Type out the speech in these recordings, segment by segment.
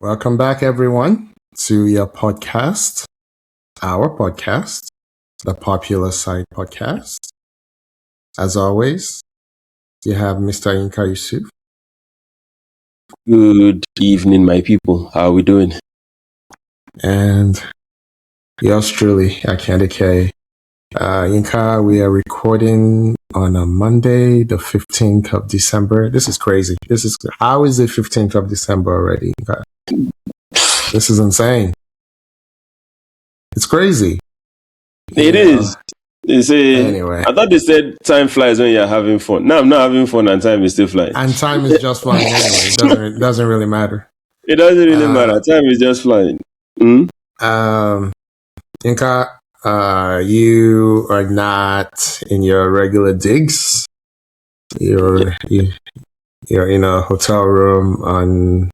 Welcome back, everyone, to your podcast, our podcast, the Popular Side Podcast. As always, you have Mr. Inka Yusuf. Good evening, my people. How are we doing? And yours truly, Akande K. Inka, we are recording on a Monday, the 15th of December. This is crazy. How is it 15th of December already, Inka? This is insane. It's crazy. It is. They say, Anyway. I thought they said time flies when you're having fun. Now I'm not having fun and time is still flying. And time is just flying anyway. It doesn't really matter. It doesn't really matter. Time is just flying. Inka, you are not in your regular digs. You're in a hotel room on,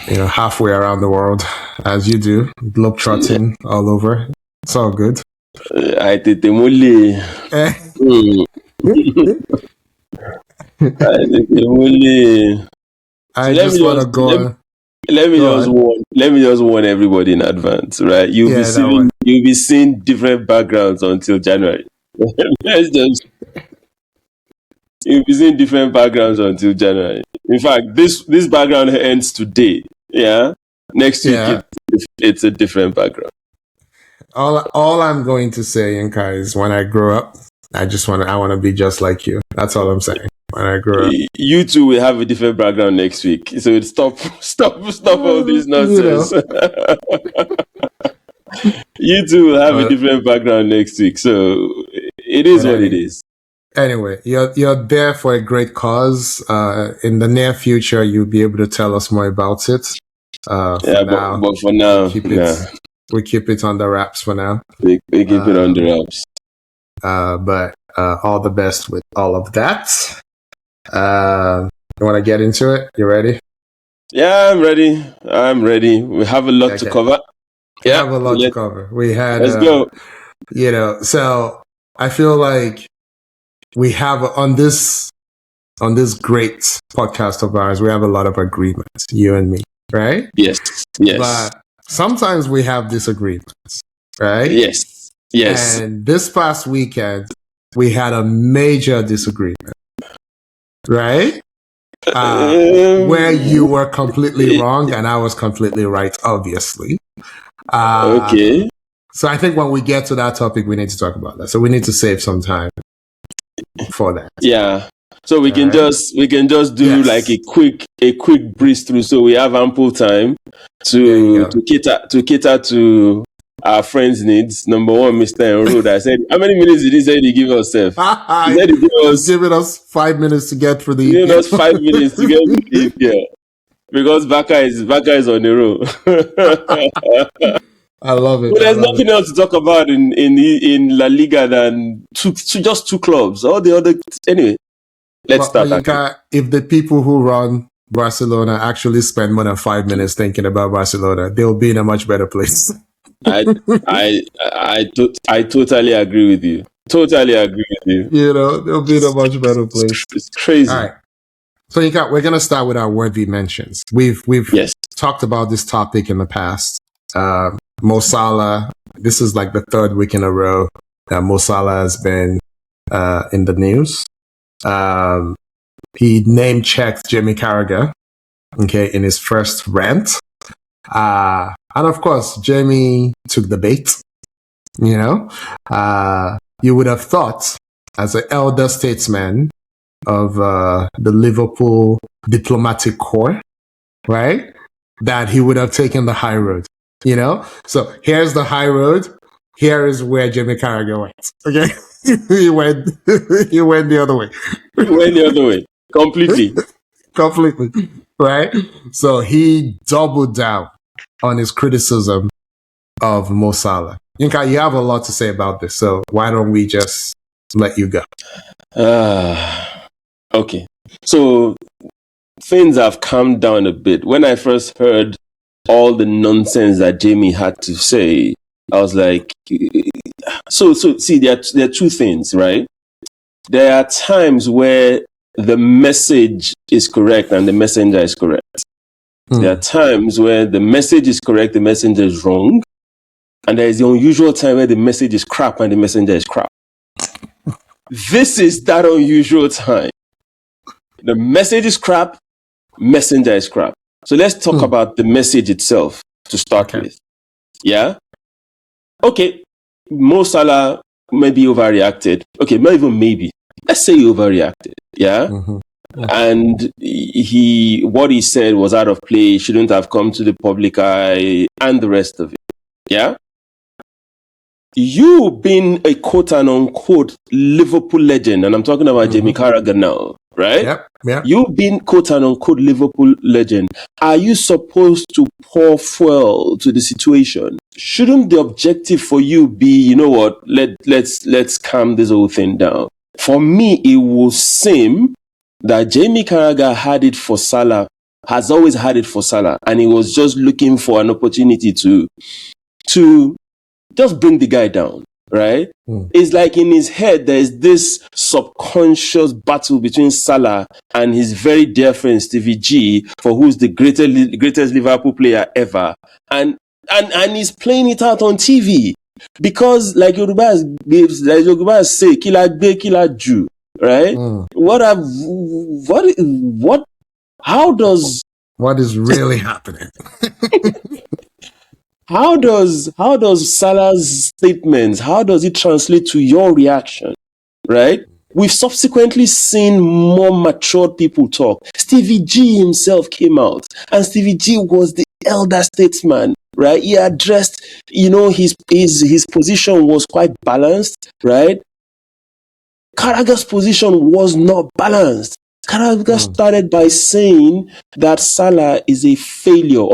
halfway around the world, as you do, globetrotting all over. It's all good. I did the mole. I just want to go on. Let me just warn everybody in advance, right? You'll be seeing different backgrounds until January. You'll be seeing different backgrounds until January. In fact, this background ends today. Yeah. Next week, it's a different background. All I'm going to say, Inka, is when I grow up, I want to be just like you. That's all I'm saying. When I grow up, you two will have a different background next week. So stop all this nonsense. You two will have a different background next week. So it is what it is. Anyway, you're there for a great cause. In the near future, you'll be able to tell us more about it. But for now, we keep it on the wraps for now. We keep it on the wraps. But all the best with all of that. You want to get into it? You ready? Yeah, I'm ready. We have a lot to cover. We have a lot to cover. Let's go. So I feel like we have on this great podcast of ours, we have a lot of agreements, you and me, right? Yes. But sometimes we have disagreements, right? Yes. And this past weekend, we had a major disagreement, right? Where you were completely wrong and I was completely right, obviously. Okay. So I think when we get to that topic, we need to talk about that. So we need to save some time for that. Yeah. So we can just do like a quick breeze through, so we have ample time to cater to our friends' needs. Number one, Mr. Enroad, I said, how many minutes did he say he give us, Seth? He said he's giving us 5 minutes to get through the EPL. Giving us 5 minutes to get through the EPL. Because Baka is on the road. I love it. But there's nothing else to talk about in La Liga than just two clubs. All the other anyway. Let's start. If the people who run Barcelona actually spend more than 5 minutes thinking about Barcelona, they'll be in a much better place. I totally agree with you. They'll be in a much better place. It's crazy. All right. So we're gonna start with our worthy mentions. We've talked about this topic in the past. Mo Sallah. This is like the third week in a row that Mo Sallah has been in the news. He name-checked Jamie Carragher, in his first rant. And of course, Jamie took the bait. You would have thought, as an elder statesman of the Liverpool diplomatic corps, right, that he would have taken the high road. So here's the high road. Here is where Jamie Carragher went. Okay, he went the other way. He went the other way completely, right? So he doubled down on his criticism of Mo Sallah. Inka, you have a lot to say about this, so why don't we just let you go? Okay. So things have calmed down a bit. When I first heard all the nonsense that Jamie had to say, I was like, so see, there are two things, right? There are times where the message is correct and the messenger is correct. There are times where the message is correct, the messenger is wrong. And there is the unusual time where the message is crap and the messenger is crap. This is that unusual time. The message is crap, messenger is crap. So let's talk about the message itself to start with. Yeah? Okay, Mo Salah maybe overreacted. Okay, not even maybe. Let's say he overreacted. Yeah? And what he said was out of place, shouldn't have come to the public eye, and the rest of it. Yeah? You being a quote and unquote Liverpool legend, and I'm talking about Jamie Carragher now, right? Yep. You being quote and unquote Liverpool legend, are you supposed to pour fuel to the situation? Shouldn't the objective for you be, you know what, let's calm this whole thing down? For me, it would seem that Jamie Carragher had it for Sallah, has always had it for Sallah, and he was just looking for an opportunity to just bring the guy down, right? It's like in his head, there's this subconscious battle between Sallah and his very dear friend Stevie G, for who's the greatest Liverpool player ever. And he's playing it out on TV. Because like Yorubas say, kila gbe, kila ju, right? What is really happening? How does Salah's statements, how does it translate to your reaction, right? We've subsequently seen more matured people talk. Stevie G himself came out, and Stevie G was the elder statesman, right? He addressed, his position was quite balanced, right? Carragher's position was not balanced. Carragher started by saying that Sallah is a failure,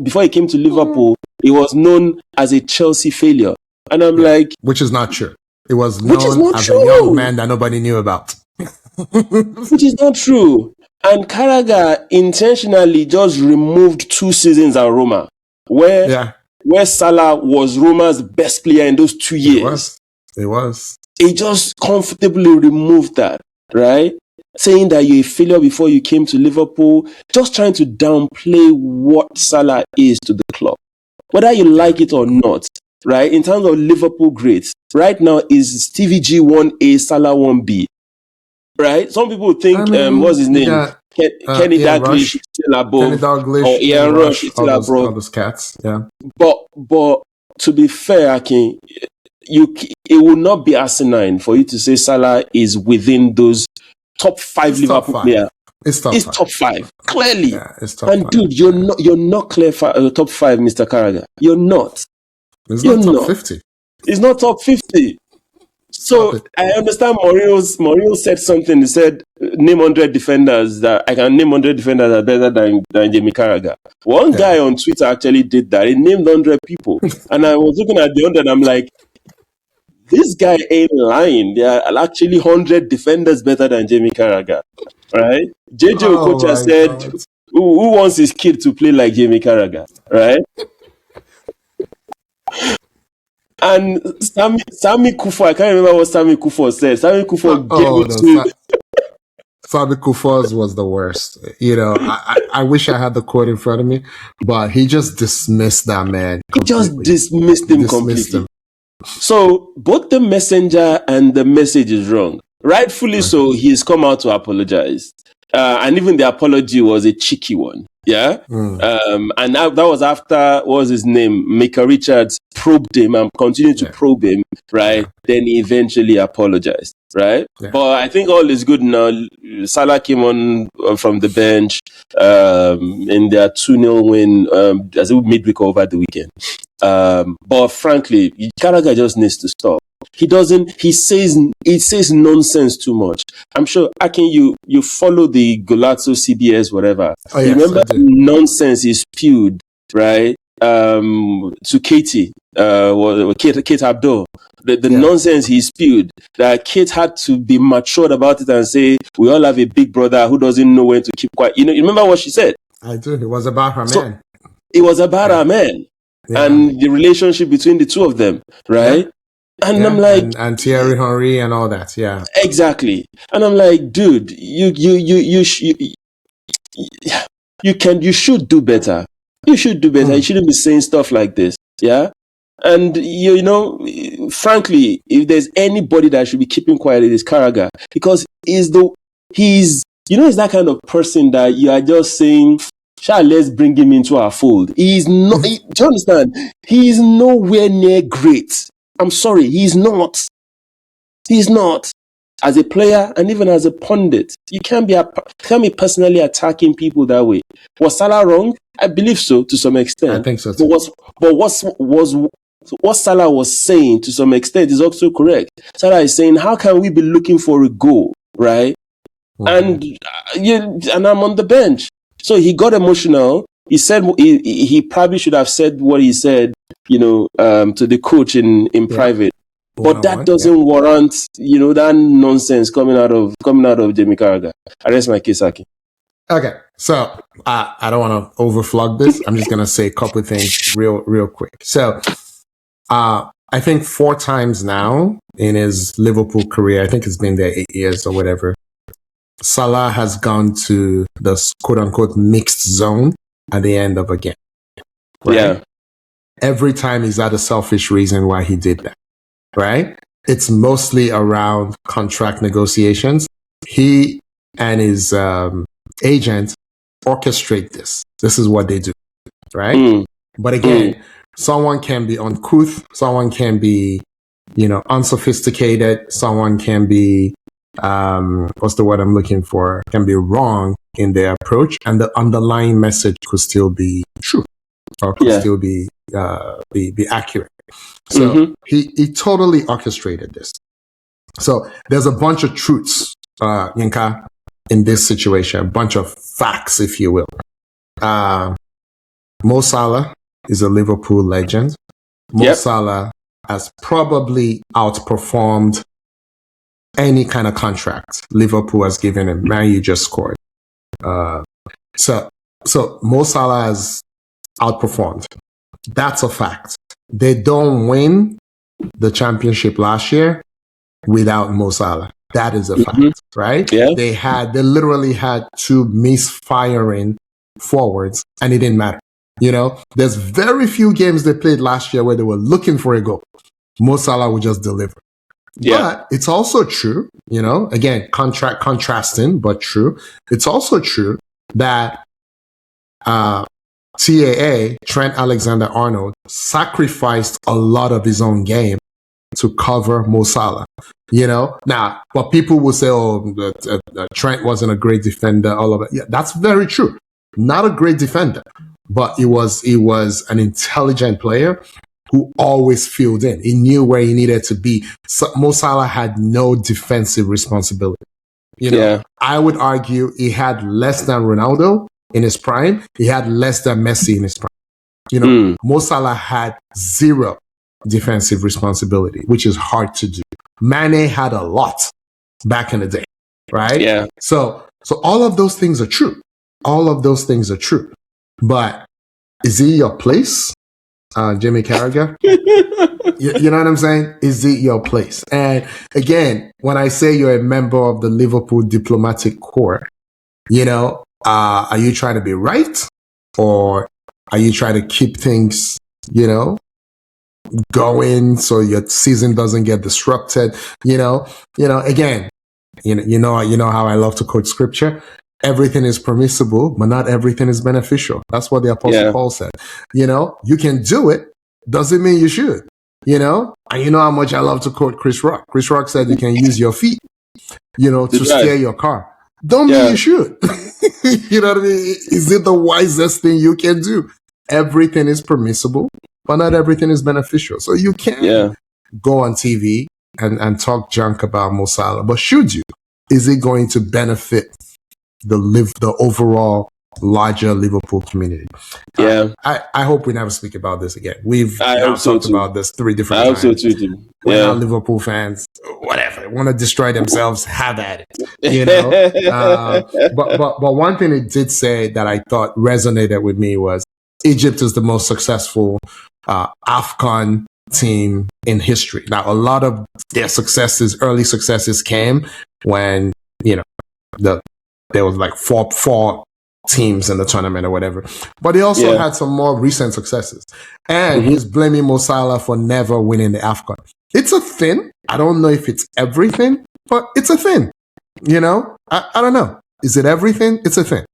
before he came to Liverpool, he was known as a Chelsea failure. And I'm like... Which is not true. It was known as a young man that nobody knew about. Which is not true. And Carragher intentionally just removed 2 seasons at Roma, where Sallah was Roma's best player in those 2 years. It was. He just comfortably removed that, right? Saying that you're a failure before you came to Liverpool, just trying to downplay what Sallah is to the club. Whether you like it or not, right? In terms of Liverpool greats, right now is Stevie G 1A, Sallah 1B, right? Some people think, what's his name? Kenny Dalglish is still above, or Ian Rush is still above. All those cats, yeah. But to be fair, Akin, it will not be asinine for you to say Sallah is within those top 5 Liverpool players. It's top 5, clearly. Yeah, it's top 5. Dude, you're not clear for top 5, Mr. Carragher. You're not. It's not top 50. It's not top 50. So I understand Mourinho said something. He said, name 100 defenders that I can name 100 defenders that are better than Jamie Carragher. One guy on Twitter actually did that. He named 100 people. And I was looking at the 100, I'm like, this guy ain't lying. There are actually 100 defenders better than Jamie Carragher, right? JJ Okocha said, who wants his kid to play like Jamie Carragher, right? And Sami Kufo, I can't remember what Sami Kufo said. Sami Kufo Sami Kufo's was the worst. I wish I had the quote in front of me, but he just dismissed that man completely. He just dismissed him completely. So both the messenger and the message is wrong. Rightfully so, he's come out to apologize. And even the apology was a cheeky one. Yeah. And that was after, what was his name? Micah Richards probed him and continued to probe him, right? Then he eventually apologized, right? But I think all is good now. Sallah came on from the bench in their 2-0 win as a midweek over the weekend. But frankly, Carragher just needs to stop. He says nonsense too much. I'm sure, Akin, you follow the Golazzo CBS, whatever. You remember the nonsense he spewed, right? To Katie, Kate Abdul. The nonsense he spewed, that Kate had to be matured about it and say, we all have a big brother who doesn't know when to keep quiet. You remember what she said? I do. It was about her man. It was about her man and the relationship between the two of them, right? And I'm like, and Thierry Henry and all that, exactly. And I'm like, dude, you you should do better. You should do better. You shouldn't be saying stuff like this. Yeah. And you know, frankly, if there's anybody that should be keeping quiet, it is Carragher, because he's that kind of person that you are just saying, let's bring him into our fold. He's not. Do you understand? He's nowhere near great. I'm sorry, he's not. He's not. As a player and even as a pundit, you can't be personally attacking people that way. Was Sallah wrong? I believe so, to some extent. I think so too. But what Sallah was saying to some extent is also correct. Sallah is saying, how can we be looking for a goal, right? Mm-hmm. And I'm on the bench. So he got emotional. He said he probably should have said what he said, to the coach in private. But that doesn't warrant, that nonsense coming out of Jamie Carragher. I rest my case, Aki. Okay, so I don't want to overflog this. I'm just gonna say a couple of things real quick. So, I think 4 times now in his Liverpool career, I think it's been there 8 years or whatever, Sallah has gone to the quote unquote mixed zone at the end of a game. Right? Yeah. Every time he's had a selfish reason why he did that. Right? It's mostly around contract negotiations. He and his agent orchestrate this. This is what they do. Right? But again, someone can be uncouth. Someone can be, unsophisticated. Someone can be, what's the word I'm looking for? Can be wrong in their approach. And the underlying message could still be true or could still be accurate. So he totally orchestrated this. So there's a bunch of truths, Yinka, in this situation, a bunch of facts, if you will. Mo Salah is a Liverpool legend. Mo Salah has probably outperformed any kind of contract Liverpool has given him. Man, you just scored. So Mo Salah has outperformed. That's a fact. They don't win the championship last year without Mo Salah. That is a fact, right? Yeah. They literally had 2 misfiring forwards and it didn't matter. There's very few games they played last year where they were looking for a goal. Mo Salah would just deliver. Yeah. But it's also true, again, contrasting, but true. It's also true that TAA, Trent Alexander-Arnold, sacrificed a lot of his own game to cover Mo Salah. Now, but people will say, Trent wasn't a great defender, all of it. Yeah, that's very true. Not a great defender, but he was an intelligent player who always filled in. He knew where he needed to be. So Mo Salah had no defensive responsibility. I would argue he had less than Ronaldo in his prime. He had less than Messi in his prime. Mo Salah had 0 defensive responsibility, which is hard to do. Mane had a lot back in the day, right? Yeah. So all of those things are true. All of those things are true. But is he your place, Jamie Carragher? you know what I'm saying? Is it your place? And again, when I say you're a member of the Liverpool diplomatic corps, are you trying to be right? Or are you trying to keep things, going so your season doesn't get disrupted? Again, you know how I love to quote scripture. Everything is permissible, but not everything is beneficial. That's what the Apostle Paul said. You can do it, doesn't mean you should. And you know how much I love to quote Chris Rock. Chris Rock said you can use your feet, to steer your car. Don't mean you should. You know what I mean? Is it the wisest thing you can do? Everything is permissible, but not everything is beneficial. So you can go on TV and talk junk about Mo Salah, but should you? Is it going to benefit the overall larger Liverpool community? Yeah. I hope we never speak about this again. We've talked about this 3 different times. I hope so too. We're not Liverpool fans. Whatever. Want to destroy themselves, have at it. But one thing it did say that I thought resonated with me was Egypt is the most successful AfCON team in history. Now, a lot of their early successes came when, there was like four teams in the tournament or whatever. But he also had some more recent successes. And he's blaming Mo Salah for never winning the AfCON. It's a thing. I don't know if it's everything, but it's a thing. You know? I don't know. Is it everything? It's a thing.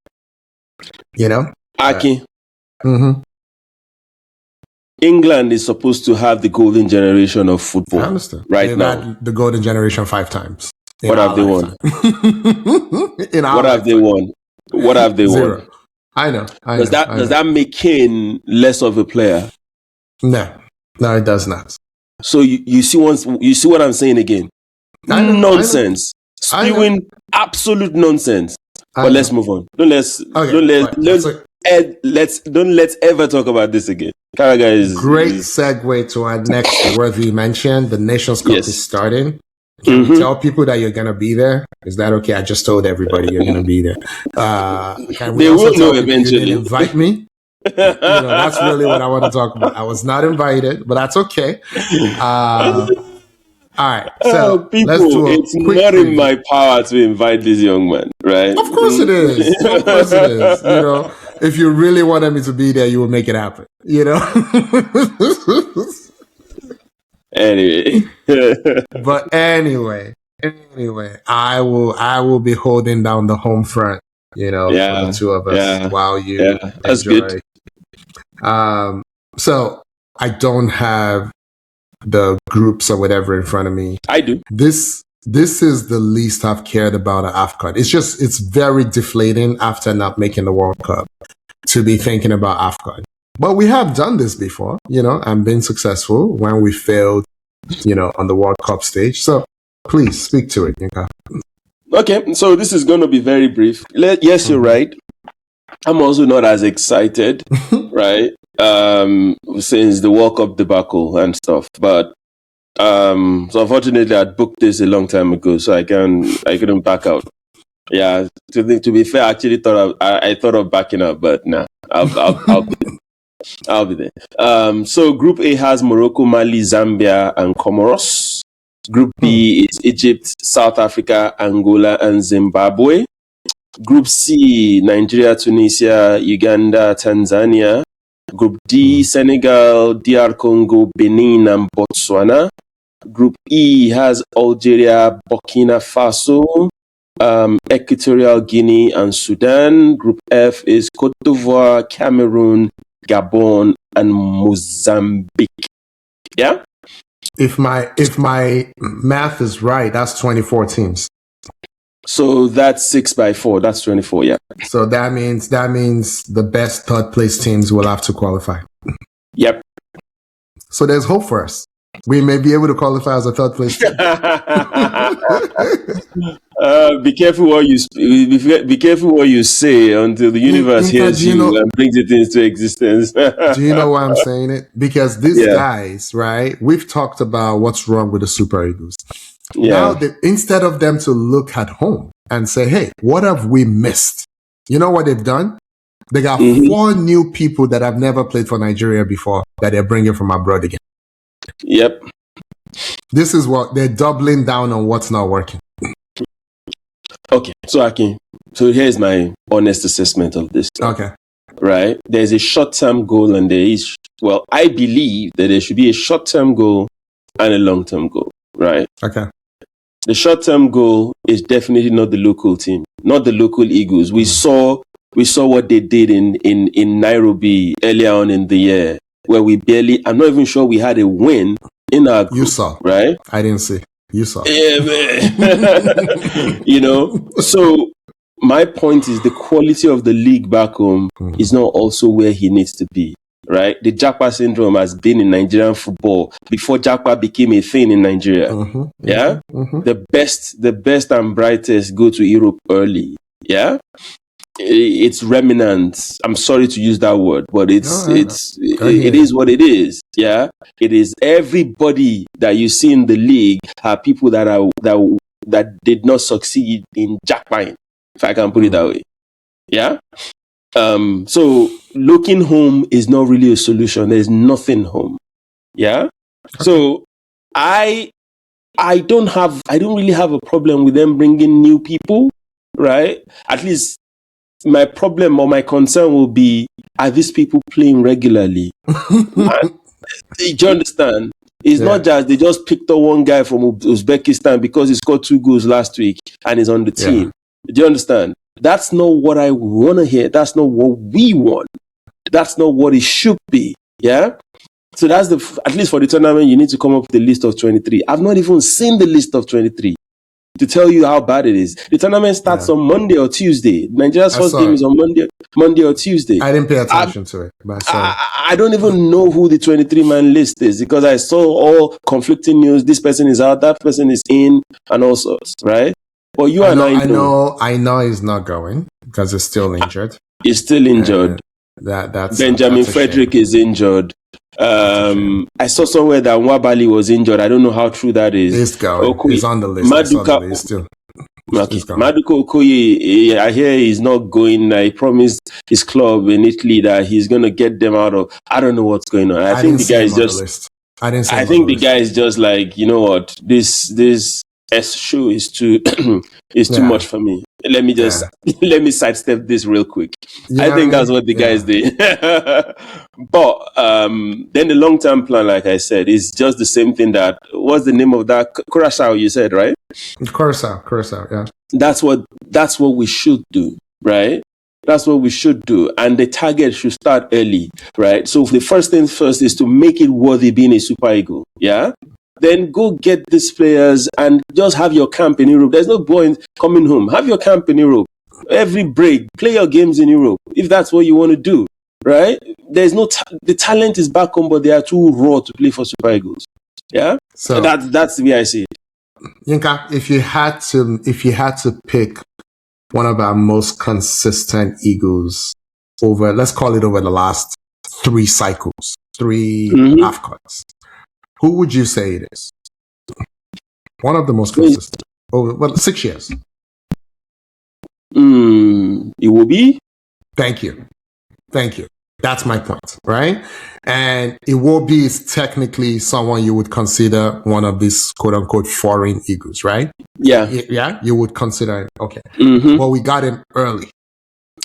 You know? Aki. England is supposed to have the golden generation of football. I understand. Right They've now. Had the golden generation 5 times. What have they won? What have they won? What have they Zero. won? I know. Does that make Kane less of a player? No, it does not. So you see what I'm saying again? Nonsense. Spewing absolute nonsense. But let's move on. Don't let's ever talk about this again. Carragher is great segue to our next worthy mention. The Nations Cup is starting. Can you tell people that you're gonna be there? Is that okay? I just told everybody you're gonna be there. Can we they also will tell know eventually. You didn't invite me. That's really what I want to talk about. I was not invited, but that's okay. All right, so people, let's do it's not in my power to invite this young man, right? Of course it is. Of course it is. You know, if you really wanted me to be there, you will make it happen. You know. Anyway. But anyway, I will be holding down the home front. You know, for the two of us while you that's enjoy. Good. So I don't have the groups or whatever in front of me. I do. This is the least I've cared about an AfCON. It's very deflating after not making the World Cup to be thinking about AfCON. But we have done this before, you know, and been successful when we failed, you know, on the World Cup stage. So please speak to it, Yinka. Okay, so this is going to be very brief. Yes, you're right. I'm also not as excited, right? Since the World Cup debacle and stuff. But so unfortunately, I'd booked this a long time ago, so I couldn't back out. Yeah, to be fair, I actually I thought of backing up, but nah, I'll be there. So Group A has Morocco, Mali, Zambia, and Comoros. Group B is Egypt, South Africa, Angola, and Zimbabwe. Group C, Nigeria, Tunisia, Uganda, Tanzania. Group D, Senegal, DR Congo, Benin, and Botswana. Group E has Algeria, Burkina Faso, Equatorial Guinea, and Sudan. Group F is Cote d'Ivoire, Cameroon, Gabon, and Mozambique. Yeah? If my math is right, that's 24 teams. So that's 6 by 4. That's 24. Yeah. So that means the best third place teams will have to qualify. Yep. So there's hope for us. We may be able to qualify as a third place team. Be careful what you say until the universe hears you and brings it into existence. Do you know why I'm saying it? Because these guys, right? We've talked about what's wrong with the Super Eagles. Yeah. Now, instead of them to look at home and say, hey, what have we missed? You know what they've done? They got 4 new people that have never played for Nigeria before that they're bringing from abroad again. Yep. This is what they're doubling down on what's not working. Okay. So here's my honest assessment of this. Okay. Right? There's a short-term goal and I believe that there should be a short-term goal and a long-term goal. Right? Okay. The short-term goal is definitely not the local team, not the local Eagles. We saw what they did in Nairobi earlier on in the year, where I'm not even sure we had a win in our group. You saw, right? I didn't see. You saw. Yeah, man. You know, so my point is the quality of the league back home is not also where he needs to be. Right? The Japa syndrome has been in Nigerian football before Japa became a thing in Nigeria. The best and brightest go to Europe early. Yeah? It's remnants. I'm sorry to use that word, but it is what it is. Yeah? It is everybody that you see in the league are people that did not succeed in Japa, if I can put it that way. Yeah? So looking home is not really a solution. There's nothing home. Yeah. Okay. So I don't really have a problem with them bringing new people, right? At least my problem or my concern will be, are these people playing regularly? Do you understand? It's not just they just picked up one guy from Uzbekistan because he scored 2 goals last week and is on the team. Do you understand? That's not what I want to hear. That's not what we want. That's not what it should be. Yeah? So that's at least for the tournament, you need to come up with a list of 23. I've not even seen the list of 23 to tell you how bad it is. The tournament starts on Monday or Tuesday. Nigeria's first game is on Monday or Tuesday. I didn't pay attention to it. But I don't even know who the 23-man list is because I saw all conflicting news. This person is out, that person is in, and all sorts, right? But you and I know he's not going because he's still injured. He's still injured. That's Benjamin Frederick is injured. I saw somewhere that Nwabali was injured. I don't know how true that is. He's going. He's on the list. He's still. Maduka Okoye, I hear he's not going. He promised his club in Italy that he's going to get them out of. I don't know what's going on. I think the guy is just. I think the guy is just like, you know what, this show is too too much for me. Let me just let me sidestep this real quick. I think that's what the guys did. But then the long-term plan, like I said, is just the same thing. That what's the name of that? Curacao, you said, right? Curacao, yeah. That's what we should do, right? That's what we should do. And the target should start early, right? So the first thing first is to make it worthy being a Super Eagle, yeah? Then go get these players and just have your camp in Europe. There's no point coming home. Have your camp in Europe. Every break, play your games in Europe, if that's what you want to do, right? There's no the talent is back home, but they are too raw to play for Super Eagles. Yeah? So that's the way I see it. Yinka, if you had to pick one of our most consistent Eagles over the last 3 cycles, 3 AfCONs, who would you say it is? One of the most consistent. 6 years. It will be? Thank you. That's my point, right? And Iwobi is technically someone you would consider one of these quote-unquote foreign Eagles, right? Yeah. Yeah, you would consider it. Okay. Well, we got him early.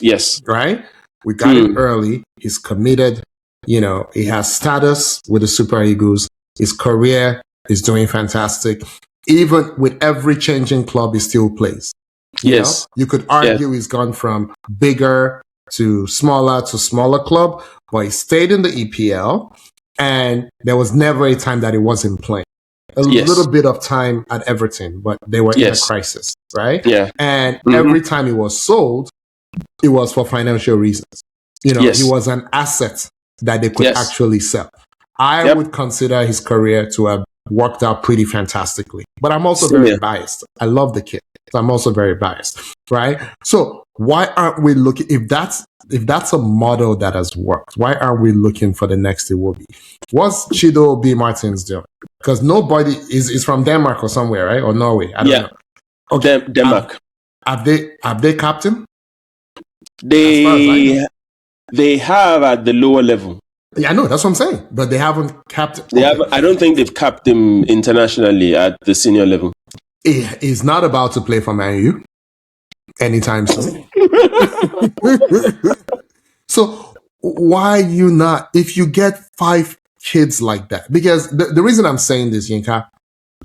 Yes. Right? We got him early. He's committed. You know, he has status with the Super Eagles. His career is doing fantastic. Even with every changing club, he still plays. Yes. You could argue he's gone from bigger to smaller club, but he stayed in the EPL, and there was never a time that he wasn't playing. A little bit of time at Everton, but they were in a crisis, right? Yeah. And every time he was sold, it was for financial reasons. You know, he was an asset that they could actually sell. I would consider his career to have worked out pretty fantastically, but I'm also very biased. I love the kid, so I'm also very biased, right? So why aren't we looking, if that's a model that has worked, why aren't we looking for the next Iwobi? What's Chido B. Martins doing? Because nobody is from Denmark or somewhere, right? Or Norway. I don't know. Okay. Denmark. Have they capped him? They have at the lower level. Yeah, I know, that's what I'm saying. But they haven't capped him. I don't think they've capped him internationally at the senior level. He's not about to play for Man U anytime soon. So why you not, if you get 5 kids like that? Because the reason I'm saying this, Yinka,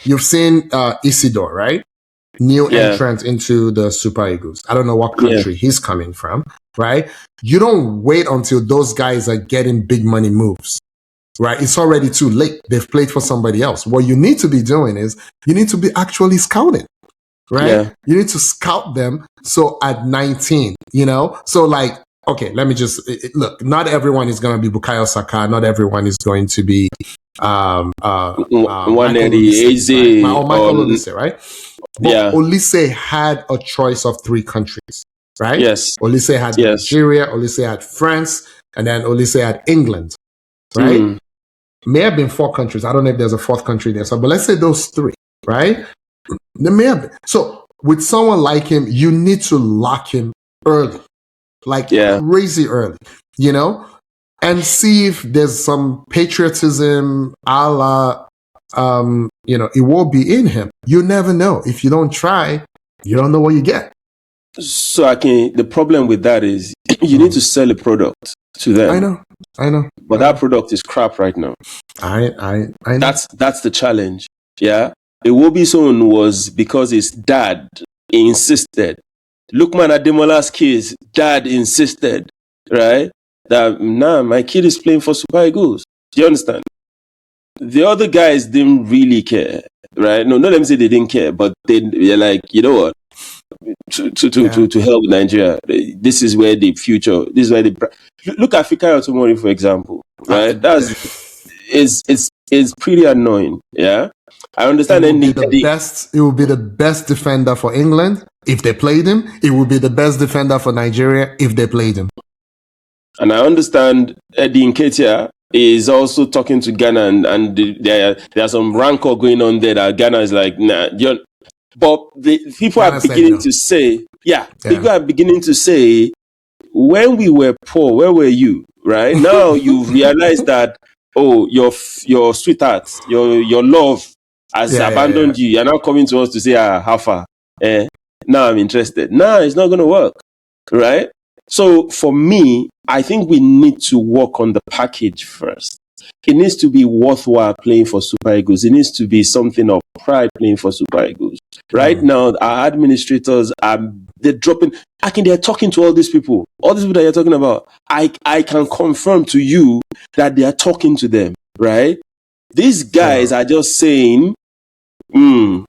you've seen Isidore, right? New entrant into the Super Eagles. I don't know what country he's coming from, right? You don't wait until those guys are getting big money moves, right? It's already too late. They've played for somebody else. What you need to be doing is you need to be actually scouting, right? Yeah. You need to scout them. So at 19, you know, so like, okay, let me just look, not everyone is going to be Bukayo Saka. Not everyone is going to be Michael Olise, right? But Olise had a choice of 3 countries, right? Yes. Olise had Nigeria, Olise had France, and then Olise had England, right? May have been 4 countries. I don't know if there's a 4th country there. So, but let's say those 3, right? There may have been. So with someone like him, you need to lock him early, like crazy early, you know, and see if there's some patriotism a la, you know, it will be in him. You never know. If you don't try, you don't know what you get. So the problem with that is you need to sell a product to them. I know. But that product is crap right now. I know. That's the challenge. Yeah. Iwobi's own was because his dad insisted. Lukman Ademola's case, dad insisted, right? That my kid is playing for Super Eagles. Do you understand? The other guys didn't really care, right? No, let me say they didn't care, but they're like, you know what? To help Nigeria, this is where the future. This is where look at Fikayo Tomori, for example, right? It's pretty annoying. Yeah, I understand. It will be the best defender for England if they played him. It will be the best defender for Nigeria if they played him. And I understand Eddie Nketiah is also talking to Ghana, and there's some rancor going on there that Ghana is like, nah. But people are beginning to say, people are beginning to say, when we were poor, where were you? Right now, you've realized that your sweetheart, your love has abandoned you. You're now coming to us to say, how far? Now I'm interested. Nah, it's not going to work, right? So for me, I think we need to work on the package first. It needs to be worthwhile playing for Super Eagles. It needs to be something of pride playing for Super Eagles. Right now, our administrators they're dropping. They're talking to all these people that you're talking about. I can confirm to you that they are talking to them. Right? These guys are just saying, do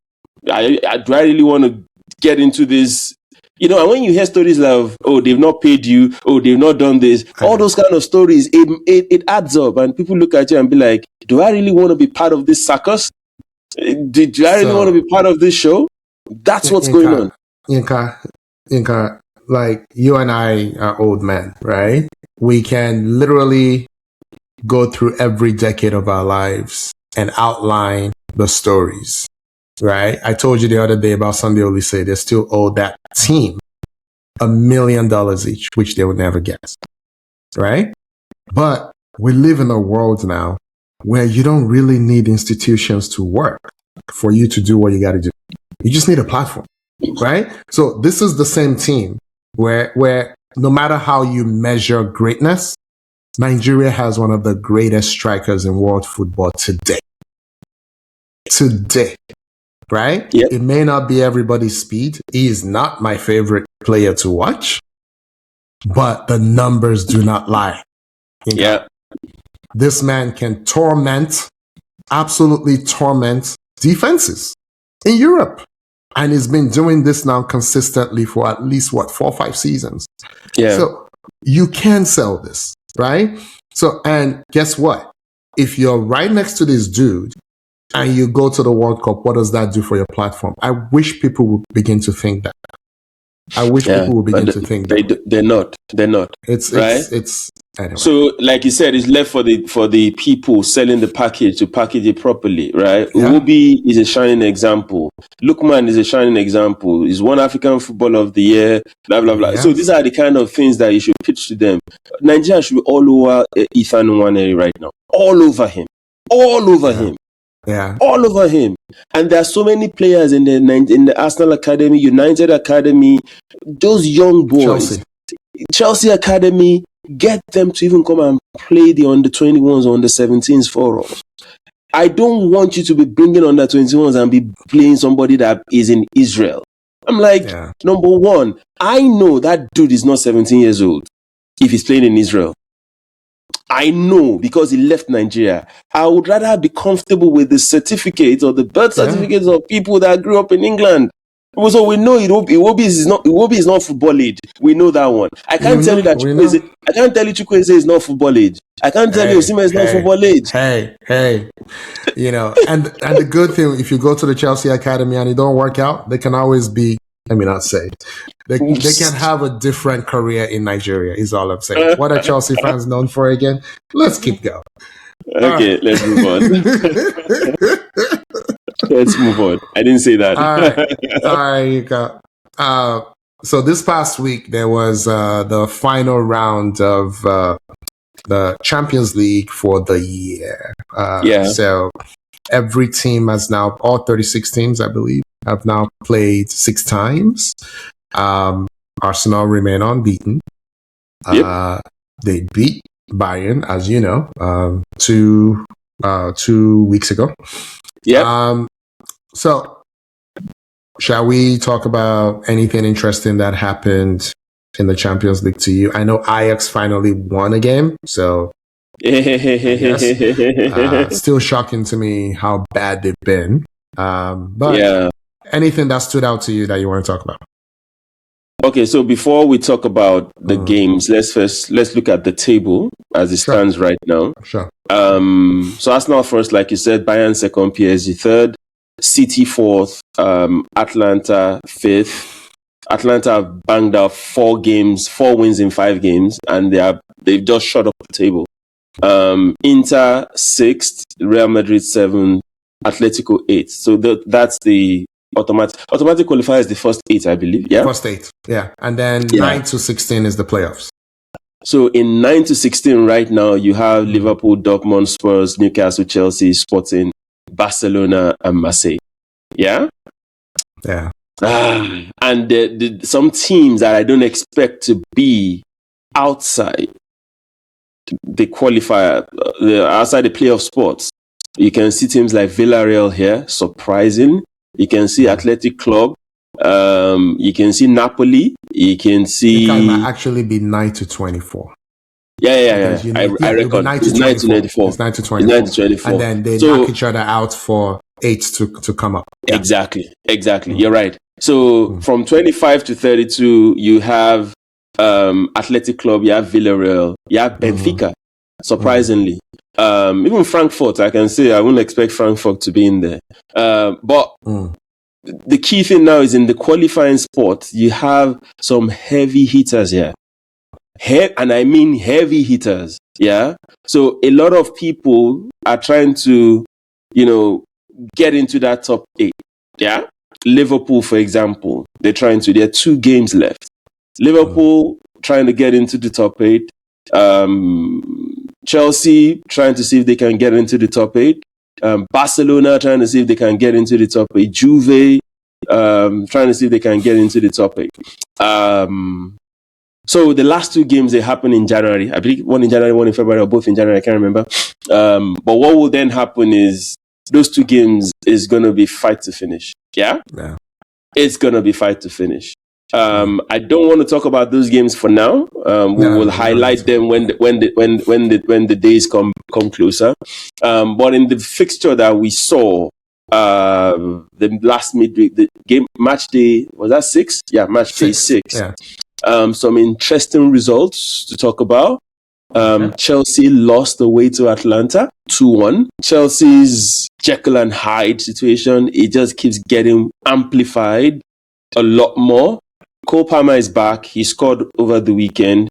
I really want to get into this? You know, and when you hear stories of, they've not paid you, they've not done this, all those kind of stories, it adds up, and people look at you and be like, do I really want to be part of this circus? Do I really want to be part of this show? That's what's going on. Inka, like, you and I are old men, right? We can literally go through every decade of our lives and outline the stories. Right? I told you the other day about Sunday Olise. They still owe that team $1 million each, which they would never get. Right? But we live in a world now where you don't really need institutions to work for you to do what you got to do. You just need a platform. Right? So this is the same team where no matter how you measure greatness, Nigeria has one of the greatest strikers in world football today. Right? Yep. It may not be everybody's speed. He is not my favorite player to watch, but the numbers do not lie. Yeah. This man can absolutely torment defenses in Europe. And he's been doing this now consistently for at least, 4 or 5 seasons. Yeah. So you can sell this, right? So, and guess what? If you're right next to this dude, and you go to the World Cup, what does that do for your platform? I wish people would begin to think that. People would begin to think that. They're not. It's anyway. So, like you said, it's left for the people selling the package to package it properly, right? Yeah. Uwobi is a shining example. Lukman is a shining example. He's one African Footballer of the Year, blah, blah, blah. Yes. So these are the kind of things that you should pitch to them. Nigeria should be all over Ethan Nwaneri right now. All over him. Yeah. All over him. And there are so many players in the Arsenal Academy, United Academy, those young boys, Chelsea Academy, get them to even come and play the under-21s or under-17s for us. I don't want you to be bringing under-21s and be playing somebody that is in Israel. I'm like, number one, I know that dude is not 17 years old if he's playing in Israel. I know, because he left Nigeria. I would rather be comfortable with the certificates or the birth certificates of people that grew up in England. So we know Iwobi is not football age. We know that one. I can't tell you Chukwueze is not football age. I can't tell you Osimhen is not football age. Hey. You know, and the good thing, if you go to the Chelsea Academy and it don't work out, they can always be, let me not say, they can have a different career in Nigeria, is all I'm saying. What are Chelsea fans known for again? Let's keep going. Okay, let's move on. Let's move on. I didn't say that. All right, you go. So this past week, there was the final round of the Champions League for the year. So every team has now, all 36 teams, I believe, have now played 6 times. Arsenal remain unbeaten. Yep. They beat Bayern, as you know, 2 weeks ago. Yep. So, shall we talk about anything interesting that happened in the Champions League to you? I know Ajax finally won a game, so still shocking to me how bad they've been. But anything that stood out to you that you want to talk about? Okay, so before we talk about the games, let's look at the table as it stands right now. Sure. So Arsenal first, like you said, Bayern second, PSG third, City fourth, Atlanta fifth. Atlanta have banged out 4 wins in 5 games, and they've just shot up the table. Inter sixth, Real Madrid seventh, Atletico eighth. So that's the automatic qualifier is the first 8, I believe. Yeah, first 8. Yeah, and then 9 to 16 is the playoffs. So in 9 to 16 right now, you have Liverpool, Dortmund, Spurs, Newcastle, Chelsea, Sporting, Barcelona, and Marseille. Yeah. Yeah. And some teams that I don't expect to be outside the qualifier, outside the playoff spots. You can see teams like Villarreal here, surprising. You can see Athletic Club. You can see Napoli. You can see. It might actually be 9 to 24. Yeah. I reckon 9 it's 9 to 94. It's 9 to 24. 9 to 24. And then they knock each other out for 8 to come up. Yeah. Exactly. You're right. So from 25 to 32, you have Athletic Club, you have Villarreal, you have Benfica. Surprisingly, even Frankfurt, I can say I wouldn't expect Frankfurt to be in there. But the key thing now is in the qualifying spot, you have some heavy hitters here. And I mean heavy hitters. Yeah. So a lot of people are trying to, get into that top 8. Yeah. Liverpool, for example, there are 2 games left. Liverpool trying to get into the top 8. Chelsea trying to see if they can get into the top 8. Barcelona trying to see if they can get into the top 8. Juve trying to see if they can get into the top 8. So the last 2 games, they happen in January. I believe one in January, one in February, or both in January. I can't remember. But what will then happen is those 2 games is going to be fight to finish. Yeah? It's going to be fight to finish. I don't want to talk about those games for now. We will highlight them when the days come closer. But in the fixture that we saw, the last midweek, the game match day, was that 6? Yeah, match day 6. Yeah. Some interesting results to talk about. Chelsea lost away to Atlanta 2-1. Chelsea's Jekyll and Hyde situation, it just keeps getting amplified a lot more. Cole Palmer is back. He scored over the weekend.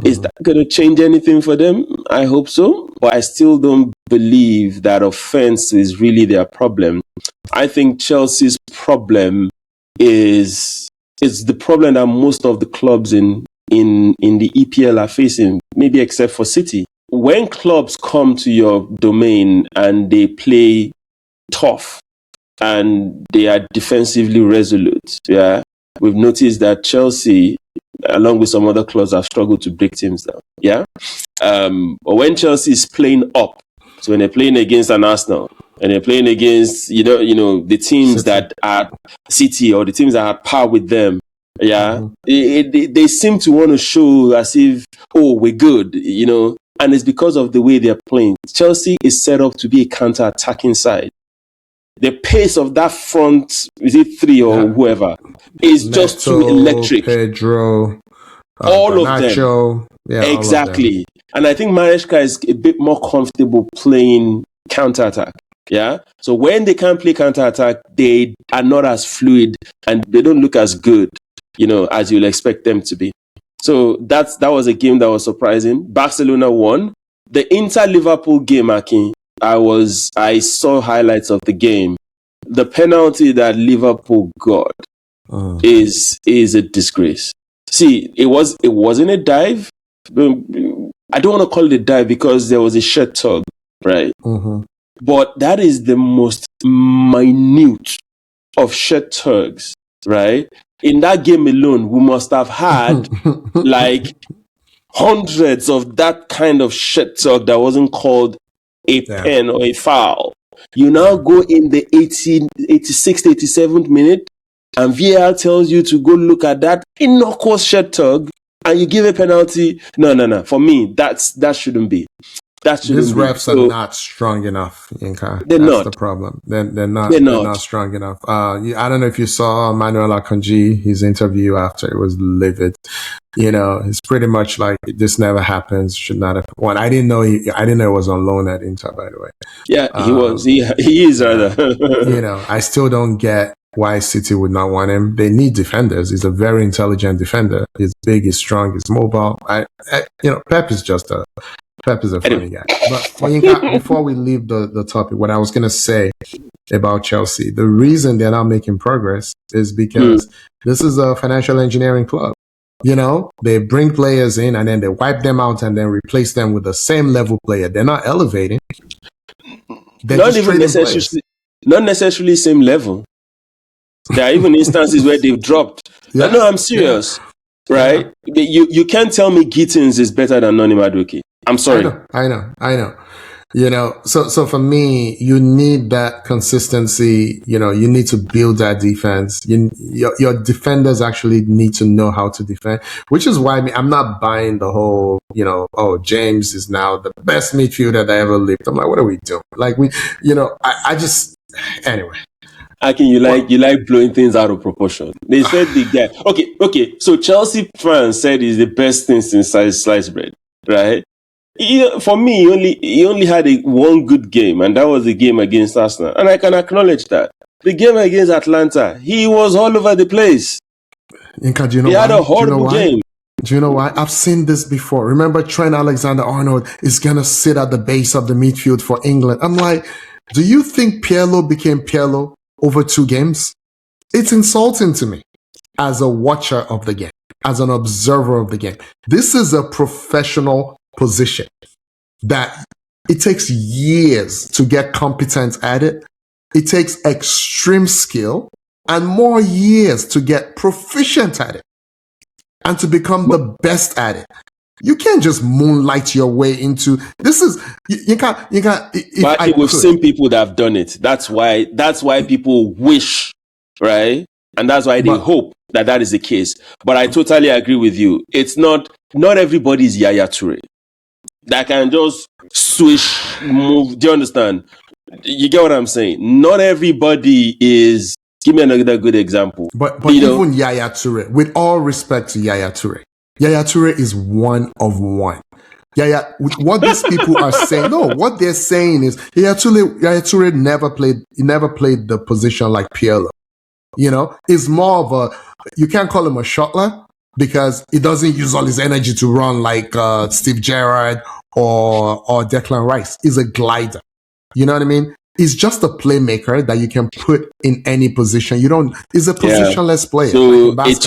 Is that going to change anything for them? I hope so. But I still don't believe that offense is really their problem. I think Chelsea's problem is the problem that most of the clubs in the EPL are facing, maybe except for City. When clubs come to your domain and they play tough and they are defensively resolute, yeah, we've noticed that Chelsea, along with some other clubs, have struggled to break teams down. Yeah. But when Chelsea is playing up, so when they're playing against an Arsenal and they're playing against, the teams that are City or the teams that are par with them, yeah, they seem to want to show as if, we're good, and it's because of the way they're playing. Chelsea is set up to be a counter-attacking side. The pace of that front, is it 3 or whoever, is Neto, just too electric. Pedro, all of them. Yeah, exactly. All of them. And I think Maresca is a bit more comfortable playing counter-attack. Yeah. So when they can't play counter-attack, they are not as fluid and they don't look as good, as you'll expect them to be. So that was a game that was surprising. Barcelona won. The Inter-Liverpool game, Akin, I saw highlights of the game. The penalty that Liverpool got is a disgrace. See, it wasn't a dive. I don't want to call it a dive because there was a shirt tug, right? But that is the most minute of shirt tugs, right? in that game alone, we must have had like hundreds of that kind of shit talk that wasn't called a pen or a foul. You now go in the 86th, 87th minute, and VAR tells you to go look at that innocuous shit talk, and you give a penalty. No. For me, that shouldn't be. These refs are not strong enough, Yinka. They're That's not the problem. They're not strong enough. I don't know if you saw Manuel Akanji, his interview after. It was livid. It's pretty much like this never happens. Should not have won. I didn't know it was on loan at Inter, by the way. Yeah, he was. He is rather. I still don't get why City would not want him. They need defenders. He's a very intelligent defender. He's big, he's strong, he's mobile. Pep is a funny guy. But before we leave the topic, what I was going to say about Chelsea, the reason they're not making progress is because this is a financial engineering club. They bring players in and then they wipe them out and then replace them with the same level player. They're not elevating. Not necessarily same level. There are even instances where they've dropped. Yeah. No, I'm serious. Yeah. Right? Yeah. You can't tell me Gittins is better than Noni Madueke. I'm sorry. I know. So for me, you need that consistency. You need to build that defense. Your defenders actually need to know how to defend, which is why I'm not buying the whole, James is now the best midfielder that ever lived. I'm like, what are we doing? Like anyway. Akin, you like blowing things out of proportion. They said the guy. Okay. So Chelsea fans said he's the best thing since sliced bread, right? For me, he only had one good game, and that was the game against Arsenal. And I can acknowledge that. The game against Atlanta, he was all over the place. Inka, he had a horrible game. Do you know why? I've seen this before. Remember Trent Alexander-Arnold is going to sit at the base of the midfield for England. I'm like, do you think Pirlo became Pirlo over 2 games? It's insulting to me as a watcher of the game, as an observer of the game. This is a professional position that it takes years to get competent at it. It takes extreme skill and more years to get proficient at it and to become the best at it. You can't just moonlight your way into this. You can't. But we've seen people that have done it. That's why people wish, right? And that's why they hope that is the case. But I totally agree with you. It's not everybody is Yaya Toure that can just swish, move. Do you understand? You get what I'm saying? Not everybody is. Give me another good example. But even Yaya Toure, with all respect to Yaya Toure is one of one. What these people are saying, what they're saying is Yaya Toure never played the position like Pirlo. It's more of you can't call him a shotler because he doesn't use all his energy to run like Steve Gerrard or Declan Rice. He's a glider. You know what I mean? He's just a playmaker that you can put in any position. He's a positionless player. So like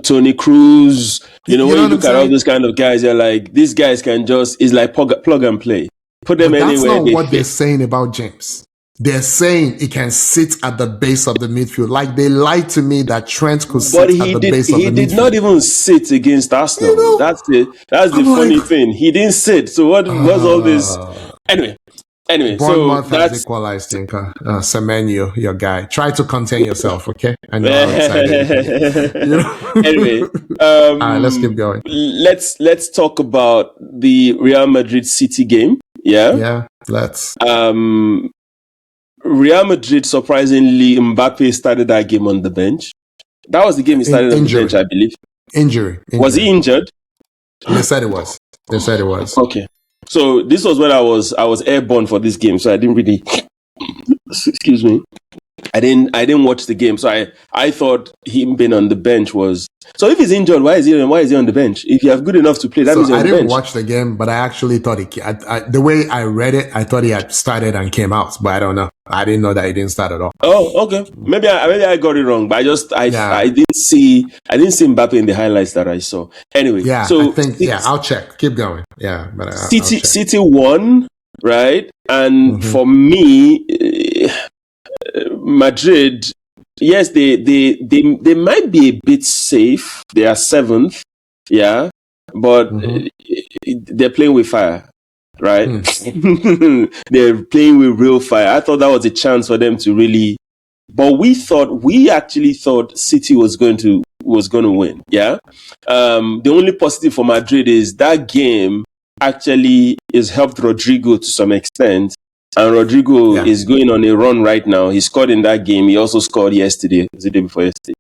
Tony Cruz, when you look at all those kind of guys, you're like, these guys it's like plug and play. Put them anywhere. That's not what they're saying about James. They're saying he can sit at the base of the midfield. Like they lied to me that Trent could sit at the base of the midfield. He did not even sit against Arsenal. That's the funny thing. He didn't sit. So what's all this? Anyway, Bournemouth has equalized, Tinker. Semenyo, your guy. Try to contain yourself, okay? I know how excited. Anyway, all right, let's keep going. Let's talk about the Real Madrid City game. Yeah, let's. Real Madrid, surprisingly, Mbappe started that game on the bench. That was the game he started on the bench, I believe. Injury. Was he injured? They said it was. Okay. So this was when I was airborne for this game, so I didn't really excuse me. I didn't watch the game, so I thought him being on the bench was. So if he's injured, why is he on the bench? If you have good enough to play, that means he's on the bench. I didn't watch the game, but I actually thought the way I read it, I thought he had started and came out, but I don't know. I didn't know that he didn't start at all. Oh, okay. Maybe I got it wrong, but I didn't see Mbappe in the highlights that I saw. Anyway, so I think I'll check. Keep going. Yeah, but City won, right? And for me, Madrid, yes, they might be a bit safe. They are 7th, yeah, but they're playing with fire, right? They're playing with real fire. I thought that was a chance for them to really, but we actually thought City was going to win. Yeah. The only positive for Madrid is that game actually has helped Rodrigo to some extent. And Rodrigo is going on a run right now. He scored in that game. He also scored yesterday. Was the day before yesterday?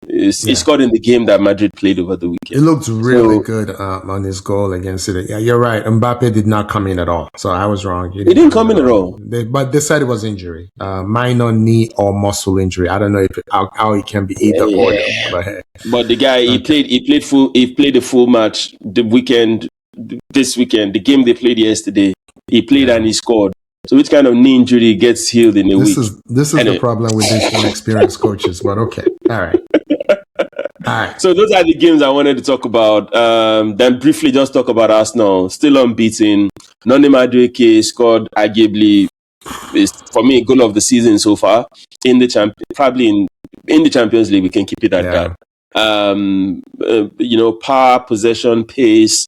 He scored in the game that Madrid played over the weekend. It looked really good on his goal against City. Yeah, you're right. Mbappe did not come in at all. So I was wrong. He didn't come in at all. But they said it was injury. Minor knee or muscle injury. I don't know how it can be either or. But the guy, he played the full match this weekend. The game they played yesterday, he played and he scored. So which kind of knee injury gets healed in a week? This is anyway. The problem with these inexperienced coaches, but okay. All right. So those are the games I wanted to talk about. Then briefly just talk about Arsenal. Still unbeaten. Noni Madueke scored arguably, for me, goal of the season so far. In the Champions League, we can keep it at that. Power, possession, pace.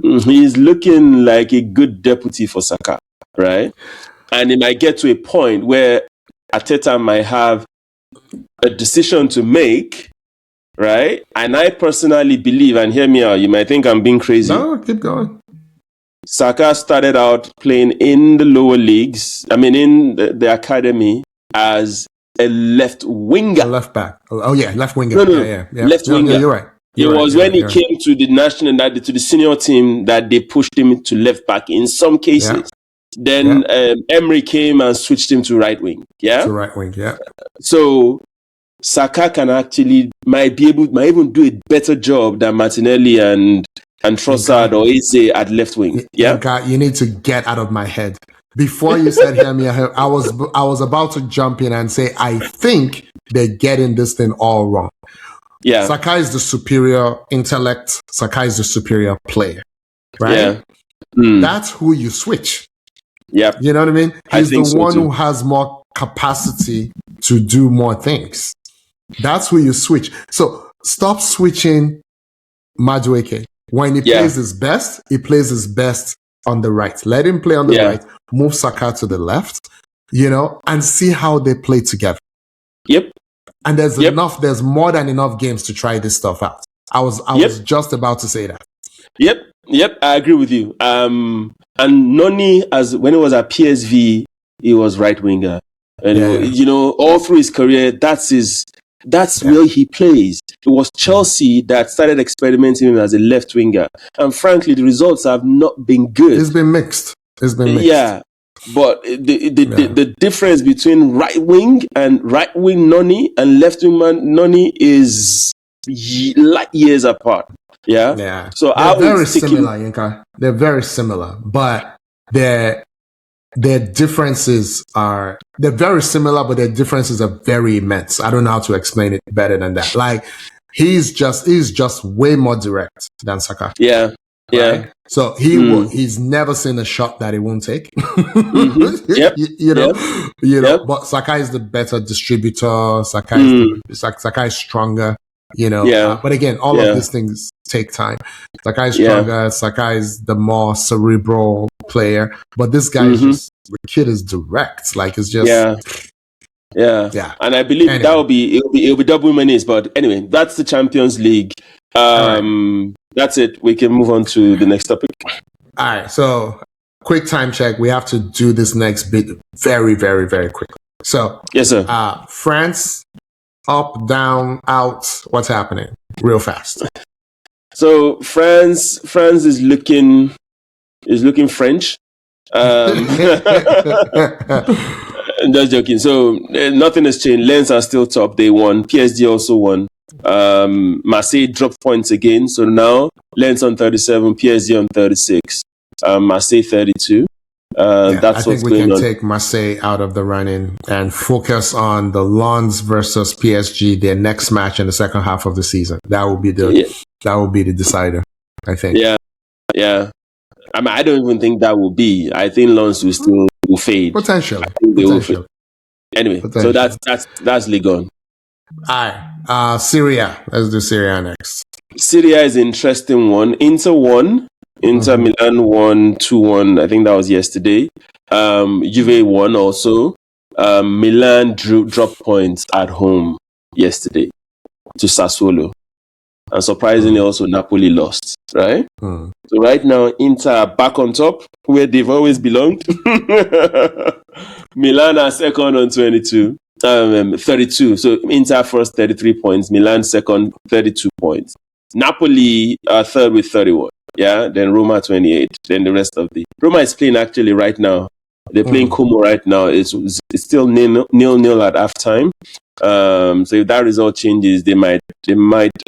He's looking like a good deputy for Saka, right? And it might get to a point where Arteta might have a decision to make, right? And I personally believe, and hear me out, you might think I'm being crazy. No, keep going. Saka started out playing in the lower leagues, in the academy, as a left winger. A left back. Oh, yeah, left winger. No. Yeah. Left winger. Yeah, you're right. It was when he came to the to the senior team that they pushed him to left back in some cases. Yeah. Then Emery came and switched him to right wing. Yeah, to right wing. Yeah. So Saka might even do a better job than Martinelli and Trossard or Eze at left wing. Yeah, you need to get out of my head. Before you said hear me, I was about to jump in and say I think they're getting this thing all wrong. Yeah, Saka is the superior intellect. Saka is the superior player, right? Yeah. That's who you switch. Yeah, you know what I mean. He's the one who has more capacity to do more things. That's who you switch. So stop switching Madueke. When he plays his best, he plays his best on the right. Let him play on the right. Move Saka to the left. And see how they play together. Yep. And there's more than enough games to try this stuff out. I was just about to say that. Yep, I agree with you. And Noni, when he was at PSV, he was right winger. And all through his career, that's where he plays. It was Chelsea that started experimenting him as a left winger. And frankly, the results have not been good. It's been mixed. Yeah. But the difference between right wing Noni and left wing Noni is light years apart. Yeah. So they're very similar, Yinka. They're very similar, but their differences are very very immense. I don't know how to explain it better than that. Like he's just way more direct than Saka. Yeah. Yeah. Right? So he's never seen a shot that he won't take. Yep. But Saka is the better distributor. Saka is stronger. But again, all of these things take time. Saka is stronger. Saka is the more cerebral player. But this guy is the kid is direct. Like it's just Yeah. And I believe it'll be double minutes. But anyway, that's the Champions League. That's it. We can move on to the next topic. All right. So quick time check. We have to do this next bit very, very, very quickly. So yes, sir. France, up, down, out. What's happening? Real fast. So France is looking French. I'm just joking. So nothing has changed. Lens are still top. They won. PSG also won. Marseille dropped points again. So now Lens on 37, PSG on 36, Marseille 32. That's what's going on. I think we can take Marseille out of the running and focus on the Lens versus PSG, their next match in the second half of the season. That will be the decider, I think. Yeah. I mean, I don't even think that will be. I think Lens will fade. Potentially. I think they will fade. Anyway, so that's Ligue 1. All right. Syria. Let's do Syria next. Syria is an interesting one. Inter won. Inter Milan won 2-1. I think that was yesterday. Juve won also. Milan dropped points at home yesterday to Sassuolo. And surprisingly, also Napoli lost, right? So right now, Inter are back on top, where they've always belonged. Milan are second on 32. So Inter first, 33 points. Milan second, 32 points. Napoli are third with 31. Yeah, then Roma 28. Then the rest of the Roma is playing actually right now. They're playing Como right now. It's still nil at halftime. So if that result changes, they might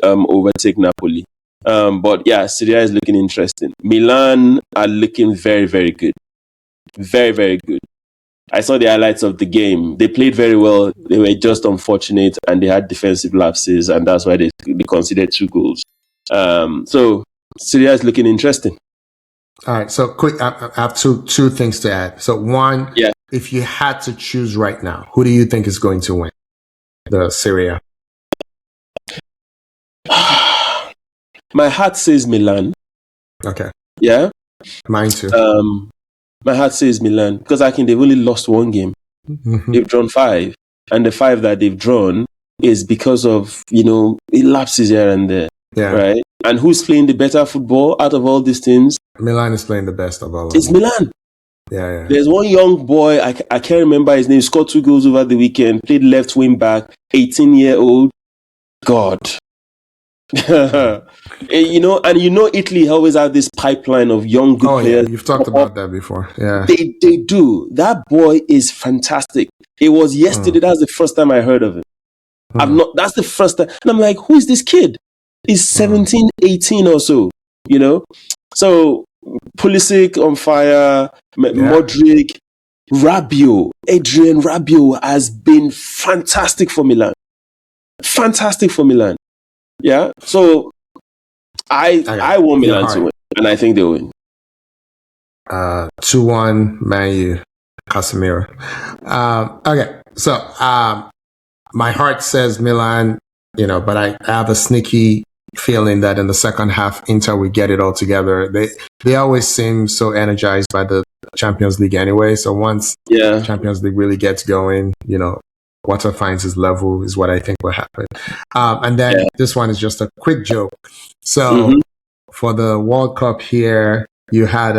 overtake Napoli. But yeah, Syria is looking interesting. Milan are looking very, very good. Very, very good. I saw the highlights of the game. They played very well. They were just unfortunate and they had defensive lapses, and that's why they conceded 2 goals. So Syria is looking interesting. All right. So quick, I have two things to add. So one, if you had to choose right now, who do you think is going to win the Syria? My heart says Milan. Okay. Yeah. Mine too. My heart says Milan because I think they've only lost 1 game. They've drawn 5, and the 5 that they've drawn is because of lapses here and there. Yeah. Right. And who's playing the better football out of all these teams? Milan is playing the best of all of them. It's Milan. Yeah. There's one young boy, I can't remember his name, he scored 2 goals over the weekend, played left wing back, 18-year-old. God. And Italy always have this pipeline of young good players. Yeah, you've talked about that before. Yeah. They do. That boy is fantastic. It was yesterday, that's the first time I heard of him. That's the first time. And I'm like, who is this kid? He's 17, 18 or so, So Pulisic on fire, Modric, Adrian Rabiot has been fantastic for Milan. Yeah. So I want Milan to win, and I think they'll win. 2-1 Man U, Casemiro. Okay. So my heart says Milan, but I have a sneaky feeling that in the second half, Inter will get it all together. They always seem so energized by the Champions League anyway. So once Champions League really gets going, Water finds his level is what I think will happen. And then this one is just a quick joke. So for the World Cup here, you had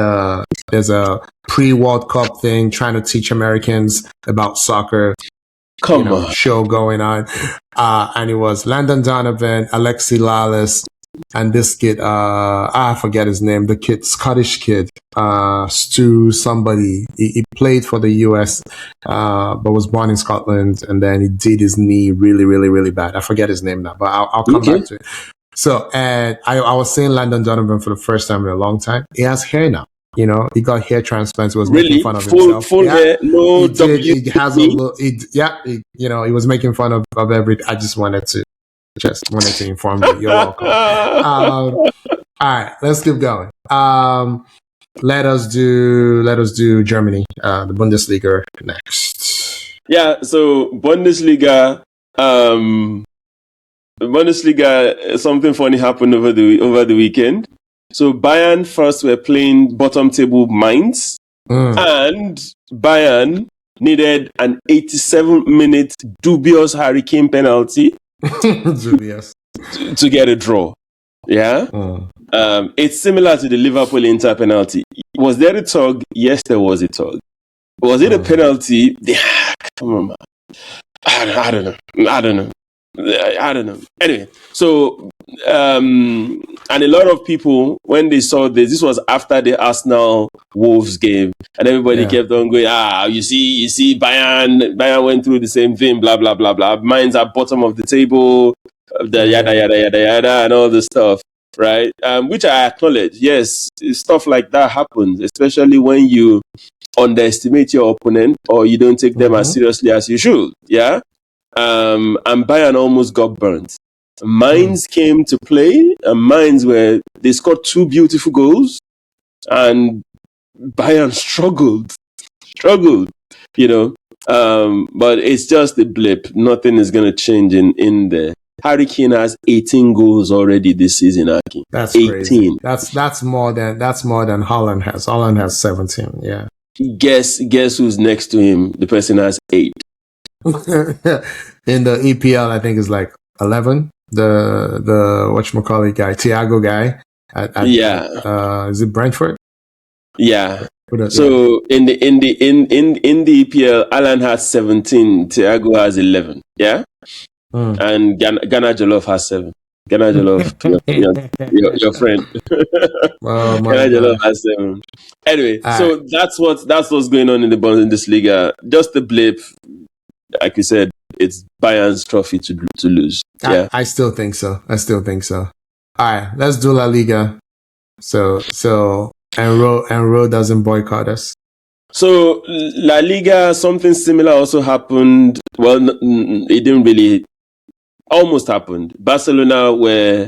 there's a pre-World Cup thing trying to teach Americans about soccer. Show going on. And it was Landon Donovan, Alexi Lalas, and this kid, I forget his name, the kid, Scottish kid, Stu somebody. He played for the US, but was born in Scotland, and then he did his knee really, really, really bad. I forget his name now, but I'll come back to it. So, and I was seeing Landon Donovan for the first time in a long time. He has hair now. He got hair transplants. He was making fun of himself. Full hair, no W. He has a little. He was making fun of everything. I just wanted to inform you. You're welcome. All right, let's keep going. Let us do Germany, the Bundesliga next. Yeah. So Bundesliga. Something funny happened over the weekend. So Bayern first were playing bottom table Mainz, and Bayern needed an 87-minute dubious Hurricane penalty to get a draw. Yeah, it's similar to the Liverpool Inter penalty. Was there a tug? Yes, there was a tug. Was it a penalty? Come on, man. I don't know. Anyway, so and a lot of people, when they saw this was after the Arsenal Wolves game, and everybody kept on going, you see, Bayern went through the same thing, blah blah blah blah. Mainz at bottom of the table, the yada yada yada yada, and all the stuff, right? Which I acknowledge. Yes, stuff like that happens, especially when you underestimate your opponent or you don't take them as seriously as you should. Yeah. And Bayern almost got burnt. Mainz came to play, and Mainz they scored 2 beautiful goals. and Bayern struggled, but it's just a blip. Nothing is going to change in there. Harry Kane has 18 goals already this season, Aki. That's 18. Crazy. That's more than Haaland has. Haaland has 17. Yeah. Guess who's next to him? The person has 8. In the EPL, I think it's like 11. The whatchamacallit guy, Thiago guy. Is it Brentford? Yeah. So in the EPL, Haaland has 17. Thiago has 11. Yeah. And Ghana Jollof has 7. Ghana Jollof, your friend. Ghana Jollof has 7. Anyway, so that's what's going on in the Bundesliga. Just a blip. Like you said, it's Bayern's trophy to lose. Yeah, I still think so. All right, let's do La Liga. So Enro doesn't boycott us. So La Liga, something similar also happened. Well, it didn't really. Almost happened. Barcelona, where